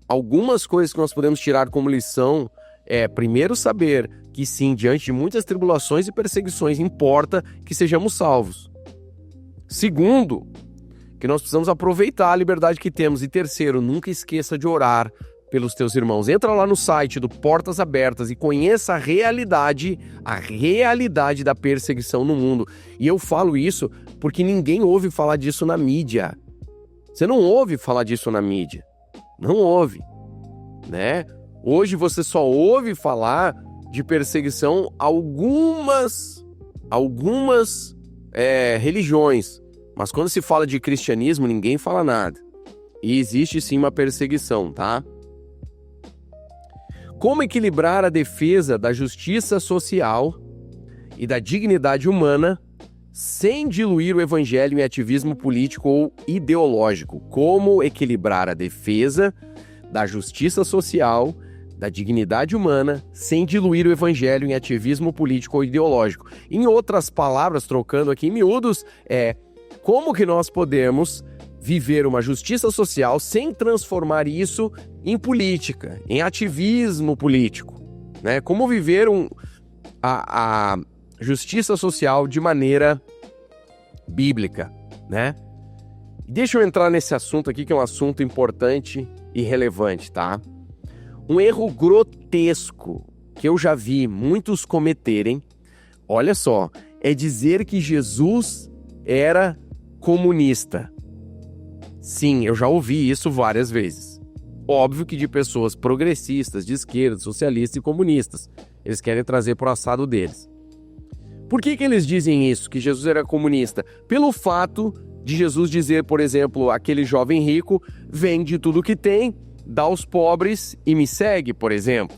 algumas coisas que nós podemos tirar como lição é, primeiro, saber que sim, diante de muitas tribulações e perseguições, importa que sejamos salvos. Segundo, que nós precisamos aproveitar a liberdade que temos. E terceiro, nunca esqueça de orar pelos teus irmãos. Entra lá no site do Portas Abertas e conheça a realidade da perseguição no mundo. E eu falo isso porque ninguém ouve falar disso na mídia. Você não ouve falar disso na mídia. Não ouve, né? Hoje você só ouve falar de perseguição algumas religiões. Mas quando se fala de cristianismo, ninguém fala nada. E existe sim uma perseguição, tá? Como equilibrar a defesa da justiça social e da dignidade humana sem diluir o evangelho em ativismo político ou ideológico? Como equilibrar a defesa da justiça social, da dignidade humana, sem diluir o evangelho em ativismo político ou ideológico? Em outras palavras, trocando aqui em miúdos, como que nós podemos viver uma justiça social sem transformar isso em política, em ativismo político, né? Como viver a justiça social de maneira bíblica, né? Deixa eu entrar nesse assunto aqui, que é um assunto importante e relevante, tá? Um erro grotesco que eu já vi muitos cometerem, olha só, é dizer que Jesus era comunista. Sim, eu já ouvi isso várias vezes. Óbvio que de pessoas progressistas, de esquerda, socialistas e comunistas. Eles querem trazer para o assado deles. Por que eles dizem isso, que Jesus era comunista? Pelo fato de Jesus dizer, por exemplo, aquele jovem rico vende tudo que tem dá aos pobres e me segue, por exemplo.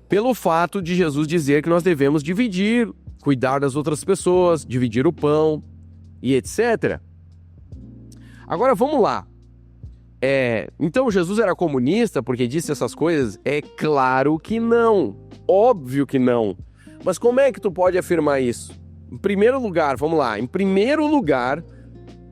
Pelo fato de Jesus dizer que nós devemos dividir, cuidar das outras pessoas, dividir o pão e etc. Agora vamos lá. Então Jesus era comunista porque disse essas coisas? É claro que não. Óbvio que não. Mas como é que tu pode afirmar isso? Em primeiro lugar, vamos lá. Em primeiro lugar,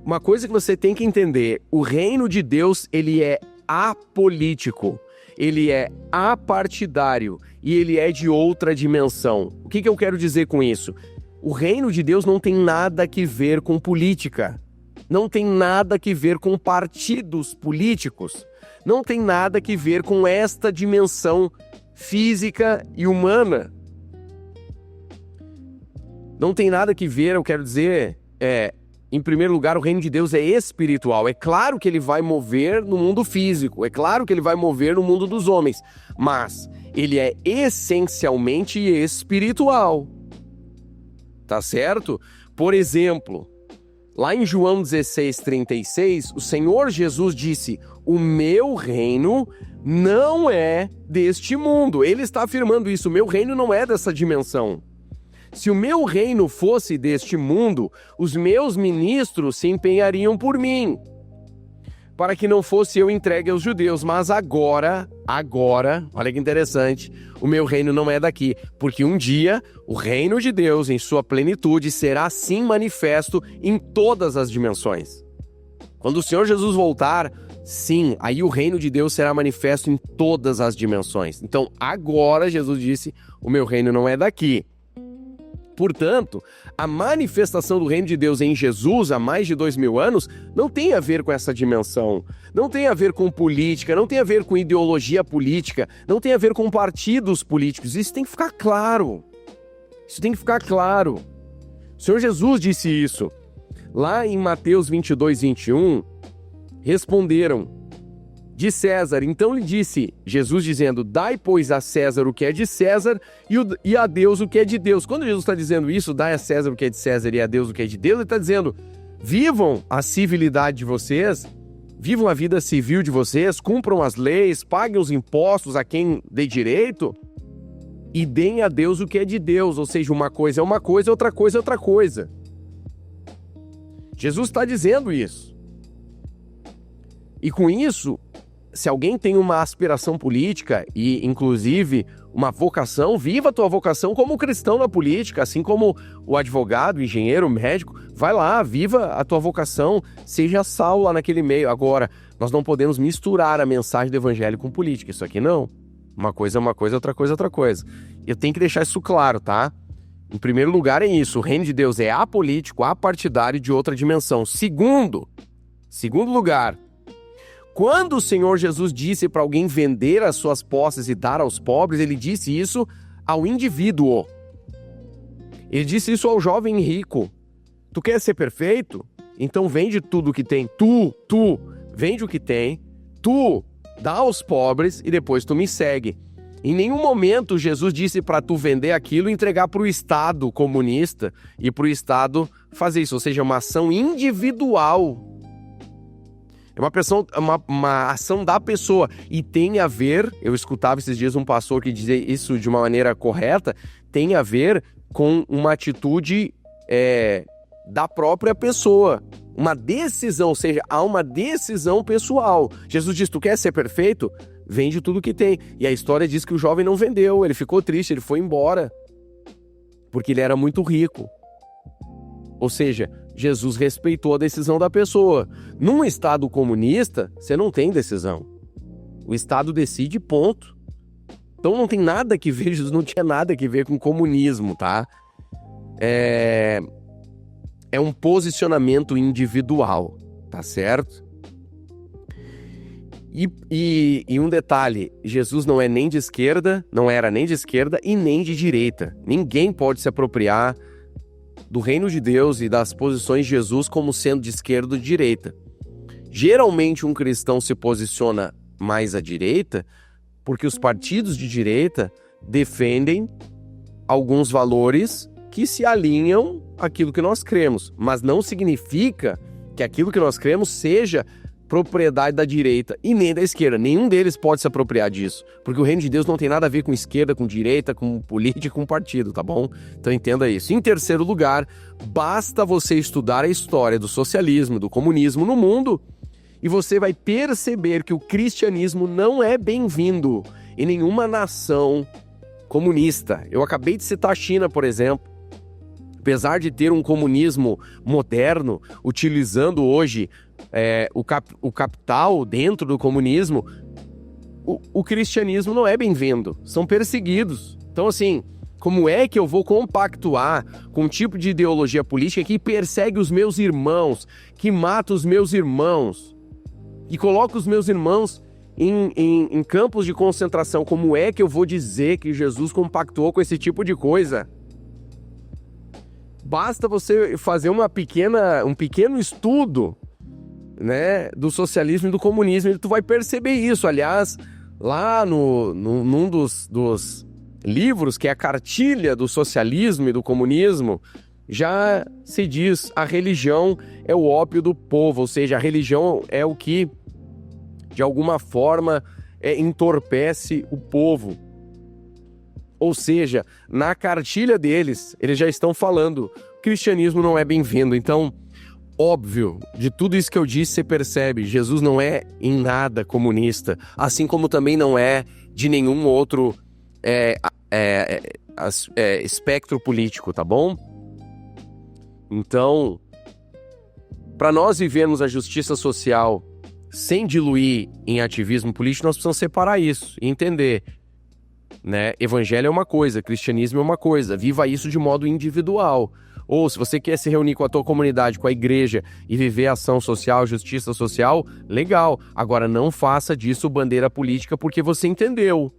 uma coisa que você tem que entender. O reino de Deus, ele é apolítico. Ele é apartidário. E ele é de outra dimensão. O que eu quero dizer com isso? O reino de Deus não tem nada que ver com política. Não tem nada que ver com partidos políticos. Não tem nada que ver com esta dimensão física e humana. Não tem nada que ver, eu quero dizer, em primeiro lugar, o reino de Deus é espiritual. É claro que ele vai mover no mundo físico, é claro que ele vai mover no mundo dos homens, mas ele é essencialmente espiritual. Tá certo? Por exemplo, lá em João 16:36, o Senhor Jesus disse: o meu reino não é deste mundo. Ele está afirmando isso, o meu reino não é dessa dimensão. Se o meu reino fosse deste mundo, os meus ministros se empenhariam por mim, para que não fosse eu entregue aos judeus. Mas agora, olha que interessante, o meu reino não é daqui, porque um dia o reino de Deus em sua plenitude será sim manifesto em todas as dimensões. Quando o Senhor Jesus voltar, sim, aí o reino de Deus será manifesto em todas as dimensões. Então agora Jesus disse, o meu reino não é daqui. Portanto, a manifestação do reino de Deus em Jesus há mais de 2000 anos não tem a ver com essa dimensão, não tem a ver com política, não tem a ver com ideologia política, não tem a ver com partidos políticos. Isso tem que ficar claro. Isso tem que ficar claro. O Senhor Jesus disse isso. Lá em Mateus 22:21, responderam: de César. Então lhe disse Jesus dizendo: dai, pois, a César o que é de César e a Deus o que é de Deus. Quando Jesus está dizendo isso, dai a César o que é de César e a Deus o que é de Deus, ele está dizendo: vivam a civilidade de vocês, vivam a vida civil de vocês, cumpram as leis, paguem os impostos a quem dê direito e deem a Deus o que é de Deus. Ou seja, uma coisa é uma coisa, outra coisa é outra coisa. Jesus está dizendo isso. E com isso, se alguém tem uma aspiração política e, inclusive, uma vocação, viva a tua vocação como cristão na política, assim como o advogado, o engenheiro, o médico. Vai lá, viva a tua vocação, seja sal lá naquele meio. Agora, nós não podemos misturar a mensagem do evangelho com política. Isso aqui não. Uma coisa é uma coisa, outra coisa é outra coisa. Eu tenho que deixar isso claro, tá? Em primeiro lugar é isso, o reino de Deus é apolítico, apartidário, de outra dimensão. Segundo lugar, quando o Senhor Jesus disse para alguém vender as suas posses e dar aos pobres, ele disse isso ao indivíduo. Ele disse isso ao jovem rico. Tu quer ser perfeito? Então vende tudo o que tem. Tu vende o que tem, tu dá aos pobres e depois tu me segue. Em nenhum momento Jesus disse para tu vender aquilo e entregar para o Estado comunista e para o Estado fazer isso. Ou seja, uma ação individual. É uma ação da pessoa e tem a ver, eu escutava esses dias um pastor que dizia isso de uma maneira correta, tem a ver com uma atitude da própria pessoa, uma decisão, ou seja, há uma decisão pessoal. Jesus diz, tu quer ser perfeito? Vende tudo que tem. E a história diz que o jovem não vendeu, ele ficou triste, ele foi embora, porque ele era muito rico. Ou seja, Jesus respeitou a decisão da pessoa. Num Estado comunista, você não tem decisão. O Estado decide, ponto. Então não tem nada que ver, Jesus não tinha nada que ver com comunismo, tá? É um posicionamento individual, tá certo? E um detalhe, Jesus não é nem de esquerda, não era nem de esquerda e nem de direita. Ninguém pode se apropriar do reino de Deus e das posições de Jesus como sendo de esquerda ou de direita. Geralmente um cristão se posiciona mais à direita porque os partidos de direita defendem alguns valores que se alinham àquilo que nós cremos, mas não significa que aquilo que nós cremos seja propriedade da direita e nem da esquerda. Nenhum deles pode se apropriar disso, porque o reino de Deus não tem nada a ver com esquerda, com direita, com política, com partido, tá bom? Então entenda isso. Em terceiro lugar, basta você estudar a história do socialismo, do comunismo no mundo e você vai perceber que o cristianismo não é bem-vindo em nenhuma nação comunista. Eu acabei de citar a China, por exemplo. Apesar de ter um comunismo moderno, utilizando hoje o capital dentro do comunismo, o cristianismo não é bem-vindo, são perseguidos. Então, assim, como é que eu vou compactuar com um tipo de ideologia política que persegue os meus irmãos, que mata os meus irmãos, que coloca os meus irmãos em campos de concentração? Como é que eu vou dizer que Jesus compactuou com esse tipo de coisa? Basta você fazer um pequeno estudo, né, do socialismo e do comunismo e tu vai perceber isso. Aliás, lá num dos livros, que é a cartilha do socialismo e do comunismo, já se diz: a religião é o ópio do povo, ou seja, a religião é o que, de alguma forma, entorpece o povo. Ou seja, na cartilha deles, eles já estão falando: o cristianismo não é bem-vindo. Então, óbvio, de tudo isso que eu disse, você percebe, Jesus não é em nada comunista, assim como também não é de nenhum outro espectro político, tá bom? Então, para nós vivermos a justiça social sem diluir em ativismo político, nós precisamos separar isso e entender, né? Evangelho é uma coisa, cristianismo é uma coisa. Viva isso de modo individual. Ou se você quer se reunir com a tua comunidade, com a igreja e viver ação social, justiça social, legal. Agora não faça disso bandeira política, porque você entendeu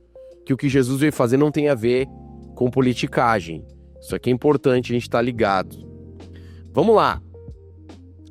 que o que Jesus veio fazer não tem a ver com politicagem. Isso aqui é importante a gente estar ligado. Vamos lá.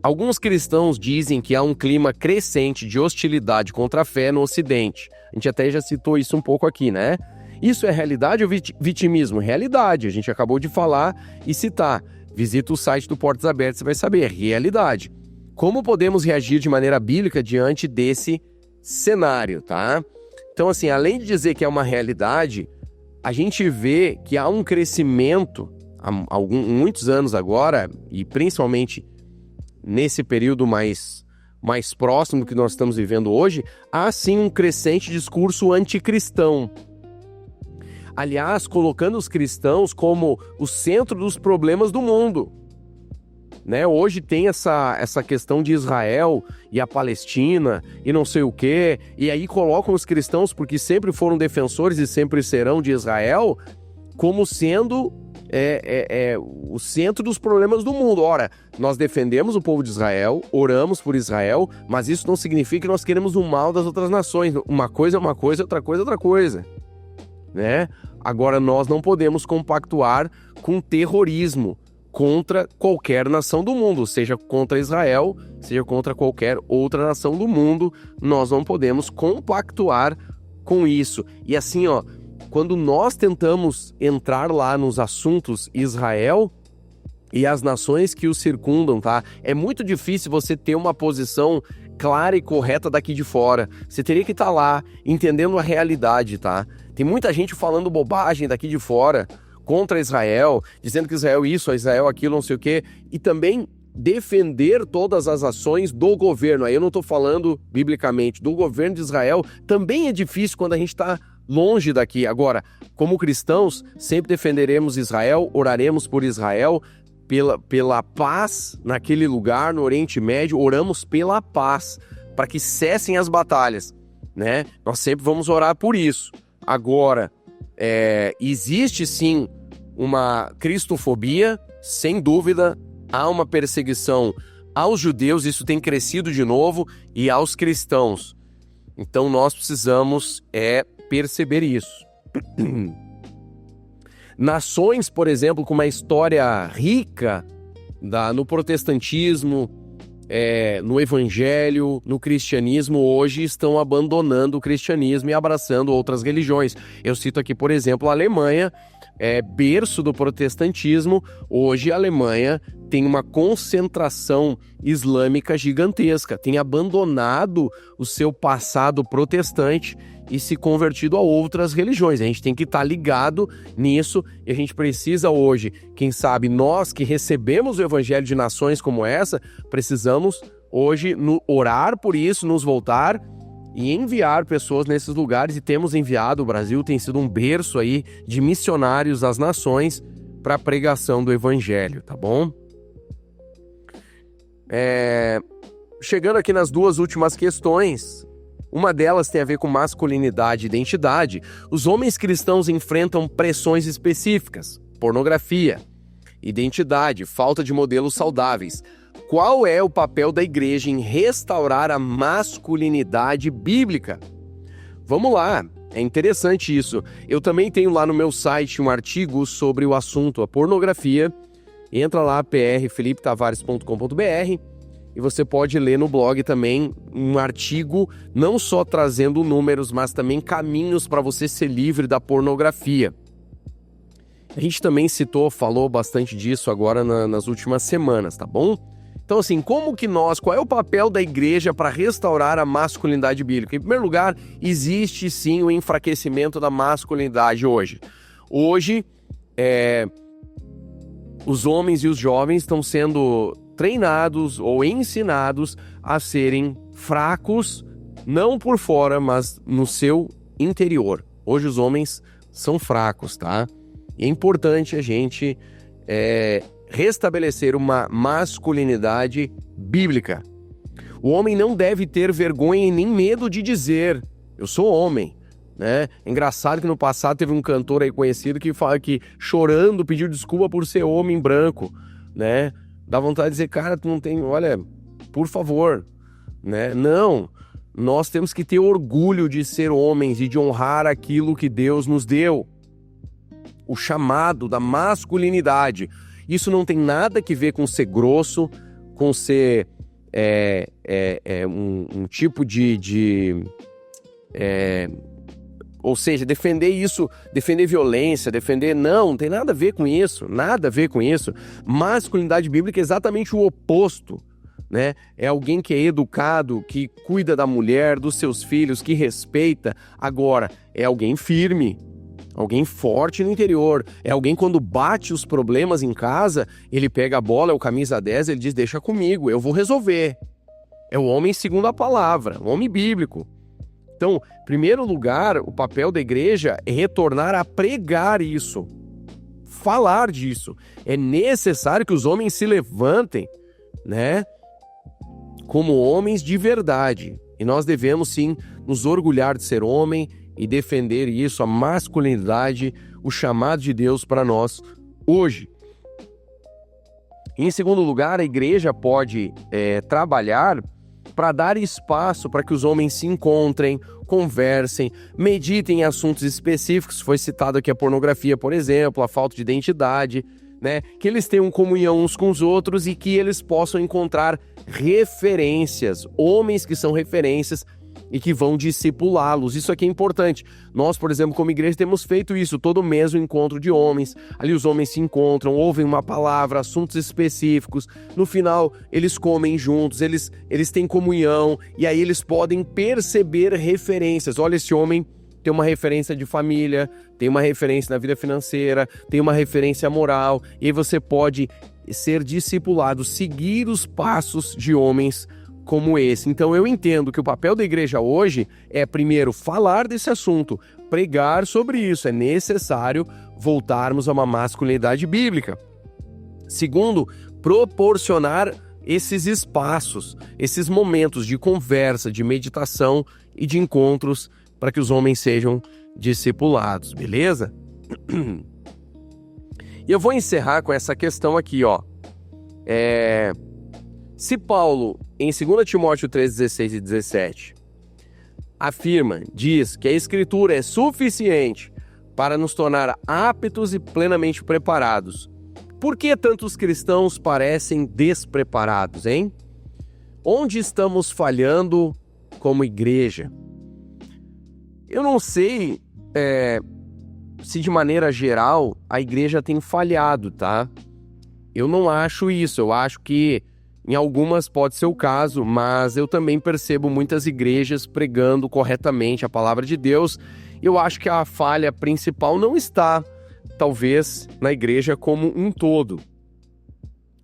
Alguns cristãos dizem que há um clima crescente de hostilidade contra a fé no Ocidente. A gente até já citou isso um pouco aqui, né? Isso é realidade ou vitimismo? Realidade, a gente acabou de falar e citar. Visita o site do Portas Abertas, você vai saber, realidade. Como podemos reagir de maneira bíblica diante desse cenário, tá? Então, assim, além de dizer que é uma realidade, a gente vê que há um crescimento há muitos anos agora, e principalmente nesse período mais próximo do que nós estamos vivendo hoje, há sim um crescente discurso anticristão. Aliás, colocando os cristãos como o centro dos problemas do mundo, né? Hoje tem essa questão de Israel e a Palestina e não sei o quê, e aí colocam os cristãos, porque sempre foram defensores e sempre serão de Israel, como sendo o centro dos problemas do mundo. Ora, nós defendemos o povo de Israel, oramos por Israel, mas isso não significa que nós queremos o mal das outras nações. Uma coisa é uma coisa, outra coisa é outra coisa, né? Agora, nós não podemos compactuar com terrorismo contra qualquer nação do mundo, seja contra Israel, seja contra qualquer outra nação do mundo. Nós não podemos compactuar com isso. E assim, quando nós tentamos entrar lá nos assuntos Israel e as nações que o circundam, tá? É muito difícil você ter uma posição clara e correta daqui de fora. Você teria que estar lá, entendendo a realidade, tá? Tem muita gente falando bobagem daqui de fora contra Israel, dizendo que Israel isso, Israel aquilo, não sei o quê, e também defender todas as ações do governo. Aí eu não estou falando biblicamente, do governo de Israel. Também é difícil quando a gente está longe daqui. Agora, como cristãos, sempre defenderemos Israel, oraremos por Israel, pela paz naquele lugar, no Oriente Médio, oramos pela paz, para que cessem as batalhas, né? Nós sempre vamos orar por isso. Agora, existe sim uma cristofobia, sem dúvida, há uma perseguição aos judeus, isso tem crescido de novo, e aos cristãos. Então nós precisamos perceber isso. Nações, por exemplo, com uma história rica no protestantismo, no evangelho, no cristianismo, hoje estão abandonando o cristianismo e abraçando outras religiões. Eu cito aqui, por exemplo, a Alemanha, berço do protestantismo. Hoje a Alemanha tem uma concentração islâmica gigantesca, tem abandonado o seu passado protestante e se convertido a outras religiões. A gente tem que estar ligado nisso e a gente precisa hoje, quem sabe nós que recebemos o evangelho de nações como essa, precisamos hoje orar por isso, nos voltar e enviar pessoas nesses lugares, e temos enviado. O Brasil tem sido um berço aí de missionários às nações para a pregação do evangelho, tá bom? Chegando aqui nas duas últimas questões, uma delas tem a ver com masculinidade e identidade. Os homens cristãos enfrentam pressões específicas: pornografia, identidade, falta de modelos saudáveis. Qual é o papel da igreja em restaurar a masculinidade bíblica? Vamos lá, é interessante isso. Eu também tenho lá no meu site um artigo sobre o assunto, a pornografia. Entra lá, prfelipetavares.com.br, e você pode ler no blog também um artigo, não só trazendo números, mas também caminhos para você ser livre da pornografia. A gente também falou bastante disso agora nas últimas semanas, tá bom? Então, assim, qual é o papel da igreja para restaurar a masculinidade bíblica? Em primeiro lugar, existe sim o enfraquecimento da masculinidade hoje. Hoje, os homens e os jovens estão sendo treinados ou ensinados a serem fracos, não por fora, mas no seu interior. Hoje os homens são fracos, tá? E é importante a gente restabelecer uma masculinidade bíblica. O homem não deve ter vergonha e nem medo de dizer: eu sou homem. Né? É engraçado que no passado teve um cantor aí conhecido que fala que, chorando, pediu desculpa por ser homem branco, né? Dá vontade de dizer: cara, tu não tem, olha, por favor, né? Não, nós temos que ter orgulho de ser homens e de honrar aquilo que Deus nos deu, o chamado da masculinidade. Isso não tem nada que ver com ser grosso, com ser um tipo ou seja, defender violência, não tem nada a ver com isso, nada a ver com isso. Masculinidade bíblica é exatamente o oposto, né? É alguém que é educado, que cuida da mulher, dos seus filhos, que respeita. Agora, é alguém firme, alguém forte no interior, é alguém quando bate os problemas em casa, ele pega a bola, é o camisa 10, ele diz: deixa comigo, eu vou resolver. É o homem segundo a palavra, o homem bíblico. Então, em primeiro lugar, o papel da igreja é retornar a pregar isso, falar disso. É necessário que os homens se levantem, né, como homens de verdade. E nós devemos, sim, nos orgulhar de ser homem e defender isso, a masculinidade, o chamado de Deus para nós hoje. Em segundo lugar, a igreja pode trabalhar para dar espaço para que os homens se encontrem, conversem, meditem em assuntos específicos. Foi citado aqui a pornografia, por exemplo, a falta de identidade, né? Que eles tenham comunhão uns com os outros e que eles possam encontrar referências, homens que são referências e que vão discipulá-los. Isso aqui é importante. Nós, por exemplo, como igreja, temos feito isso. Todo mês um encontro de homens. Ali os homens se encontram, ouvem uma palavra, assuntos específicos. No final, eles comem juntos, eles têm comunhão. E aí eles podem perceber referências. Olha, esse homem tem uma referência de família, tem uma referência na vida financeira, tem uma referência moral. E aí você pode ser discipulado, seguir os passos de homens como esse. Então eu entendo que o papel da igreja hoje é, primeiro, falar desse assunto, pregar sobre isso. É necessário voltarmos a uma masculinidade bíblica. Segundo, proporcionar esses espaços, esses momentos de conversa, de meditação e de encontros para que os homens sejam discipulados, beleza? E eu vou encerrar com essa questão aqui, ó. Se Paulo, em 2 Timóteo 3, 16 e 17, diz que a Escritura é suficiente para nos tornar aptos e plenamente preparados, por que tantos cristãos parecem despreparados, hein? Onde estamos falhando como igreja? Eu não sei se de maneira geral a igreja tem falhado, tá? Eu não acho isso, eu acho que em algumas pode ser o caso, mas eu também percebo muitas igrejas pregando corretamente a palavra de Deus. Eu acho que a falha principal não está, talvez, na igreja como um todo.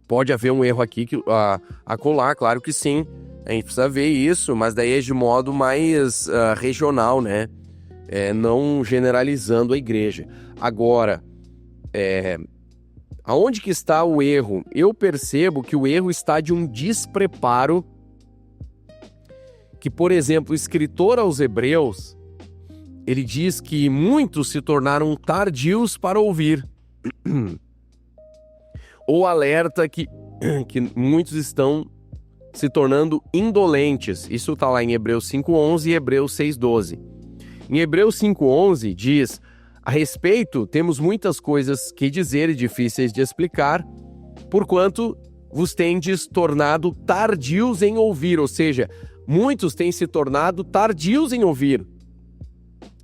Pode haver um erro aqui a colar, claro que sim, a gente precisa ver isso, mas daí é de modo mais regional, né? Não generalizando a igreja. Agora, aonde que está o erro? Eu percebo que o erro está de um despreparo que, por exemplo, o escritor aos Hebreus, ele diz que muitos se tornaram tardios para ouvir. Ou alerta que muitos estão se tornando indolentes. Isso está lá em Hebreus 5:11 e Hebreus 6:12. Em Hebreus 5:11 diz: a respeito, temos muitas coisas que dizer e difíceis de explicar, porquanto vos tendes tornado tardios em ouvir, ou seja, muitos têm se tornado tardios em ouvir.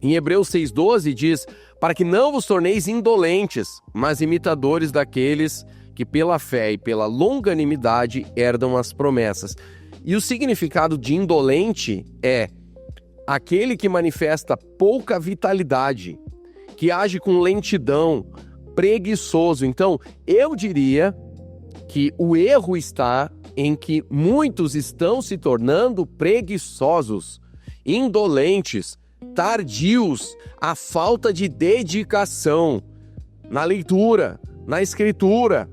Em Hebreus 6:12 diz: para que não vos torneis indolentes, mas imitadores daqueles que pela fé e pela longanimidade herdam as promessas. E o significado de indolente é aquele que manifesta pouca vitalidade, que age com lentidão, preguiçoso. Então, eu diria que o erro está em que muitos estão se tornando preguiçosos, indolentes, tardios, a falta de dedicação na leitura, na escritura,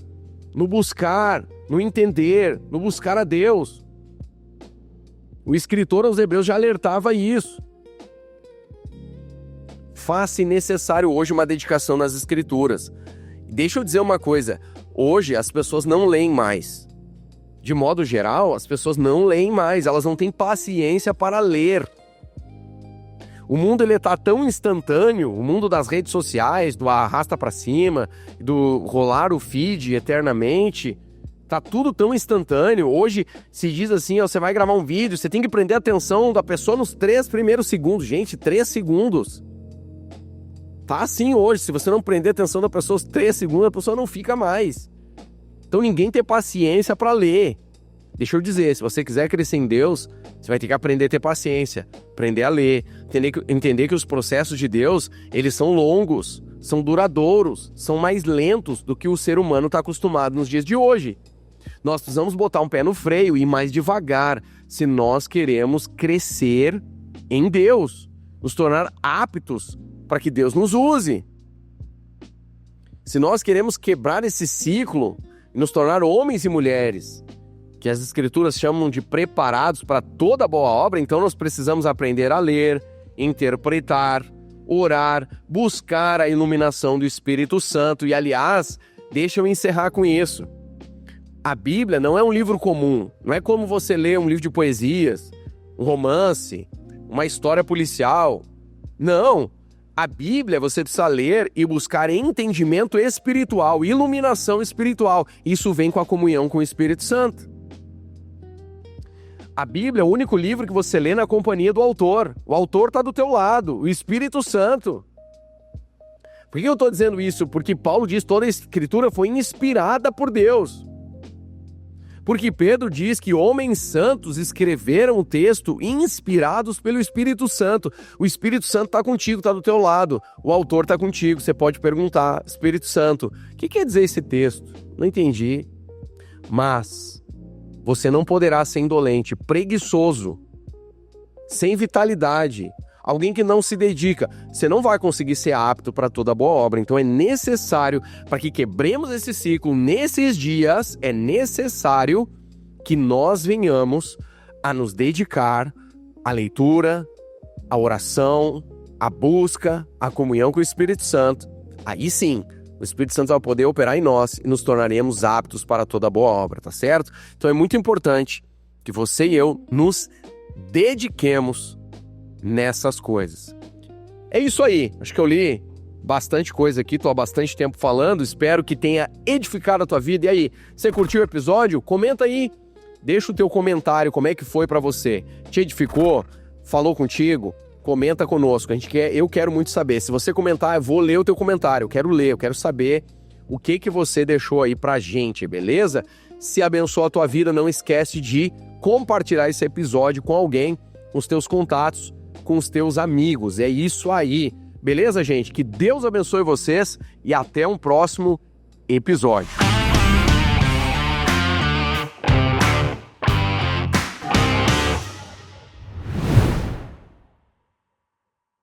no buscar, no entender, no buscar a Deus. O escritor aos Hebreus já alertava isso. Faz-se necessário hoje uma dedicação nas escrituras. Deixa eu dizer uma coisa, hoje as pessoas não leem mais. De modo geral, as pessoas não leem mais, elas não têm paciência para ler. O mundo ele tá tão instantâneo, o mundo das redes sociais, do arrasta para cima, do rolar o feed eternamente, tá tudo tão instantâneo. Hoje se diz assim, ó, você vai gravar um vídeo, você tem que prender a atenção da pessoa nos 3 primeiros segundos. Gente, 3 segundos. Tá assim hoje, se você não prender a atenção da pessoa nos 3 segundos, a pessoa não fica mais. Então ninguém tem paciência para ler. Deixa eu dizer, se você quiser crescer em Deus, você vai ter que aprender a ter paciência, aprender a ler, entender que os processos de Deus, eles são longos, são duradouros, são mais lentos do que o ser humano está acostumado nos dias de hoje. Nós precisamos botar um pé no freio e ir mais devagar, se nós queremos crescer em Deus, nos tornar aptos para que Deus nos use. Se nós queremos quebrar esse ciclo e nos tornar homens e mulheres que as escrituras chamam de preparados para toda boa obra, então nós precisamos aprender a ler, interpretar, orar, buscar a iluminação do Espírito Santo. E aliás, deixa eu encerrar com isso. A Bíblia não é um livro comum, não é como você lê um livro de poesias, um romance, uma história policial. Não, a Bíblia você precisa ler e buscar entendimento espiritual, iluminação espiritual. Isso vem com a comunhão com o Espírito Santo. A Bíblia é o único livro que você lê na companhia do autor. O autor está do teu lado, o Espírito Santo. Por que eu estou dizendo isso? Porque Paulo diz que toda a Escritura foi inspirada por Deus. Porque Pedro diz que homens santos escreveram o texto inspirados pelo Espírito Santo. O Espírito Santo está contigo, está do teu lado. O autor está contigo. Você pode perguntar, Espírito Santo, o que quer dizer esse texto? Não entendi. Mas você não poderá ser indolente, preguiçoso, sem vitalidade, alguém que não se dedica. Você não vai conseguir ser apto para toda boa obra. Então é necessário, para que quebremos esse ciclo nesses dias, é necessário que nós venhamos a nos dedicar à leitura, à oração, à busca, à comunhão com o Espírito Santo. Aí sim, o Espírito Santo vai poder operar em nós e nos tornaremos aptos para toda boa obra, tá certo? Então é muito importante que você e eu nos dediquemos nessas coisas. É isso aí, acho que eu li bastante coisa aqui, tô há bastante tempo falando, espero que tenha edificado a tua vida. E aí, você curtiu o episódio? Comenta aí, deixa o teu comentário, como é que foi pra você? Te edificou? Falou contigo? Comenta conosco, eu quero muito saber. Se você comentar, eu vou ler o teu comentário, eu quero ler, eu quero saber o que você deixou aí pra gente, beleza? Se abençoa a tua vida, não esquece de compartilhar esse episódio com alguém, com os teus contatos, com os teus amigos. É isso aí. Beleza, gente? Que Deus abençoe vocês e até um próximo episódio.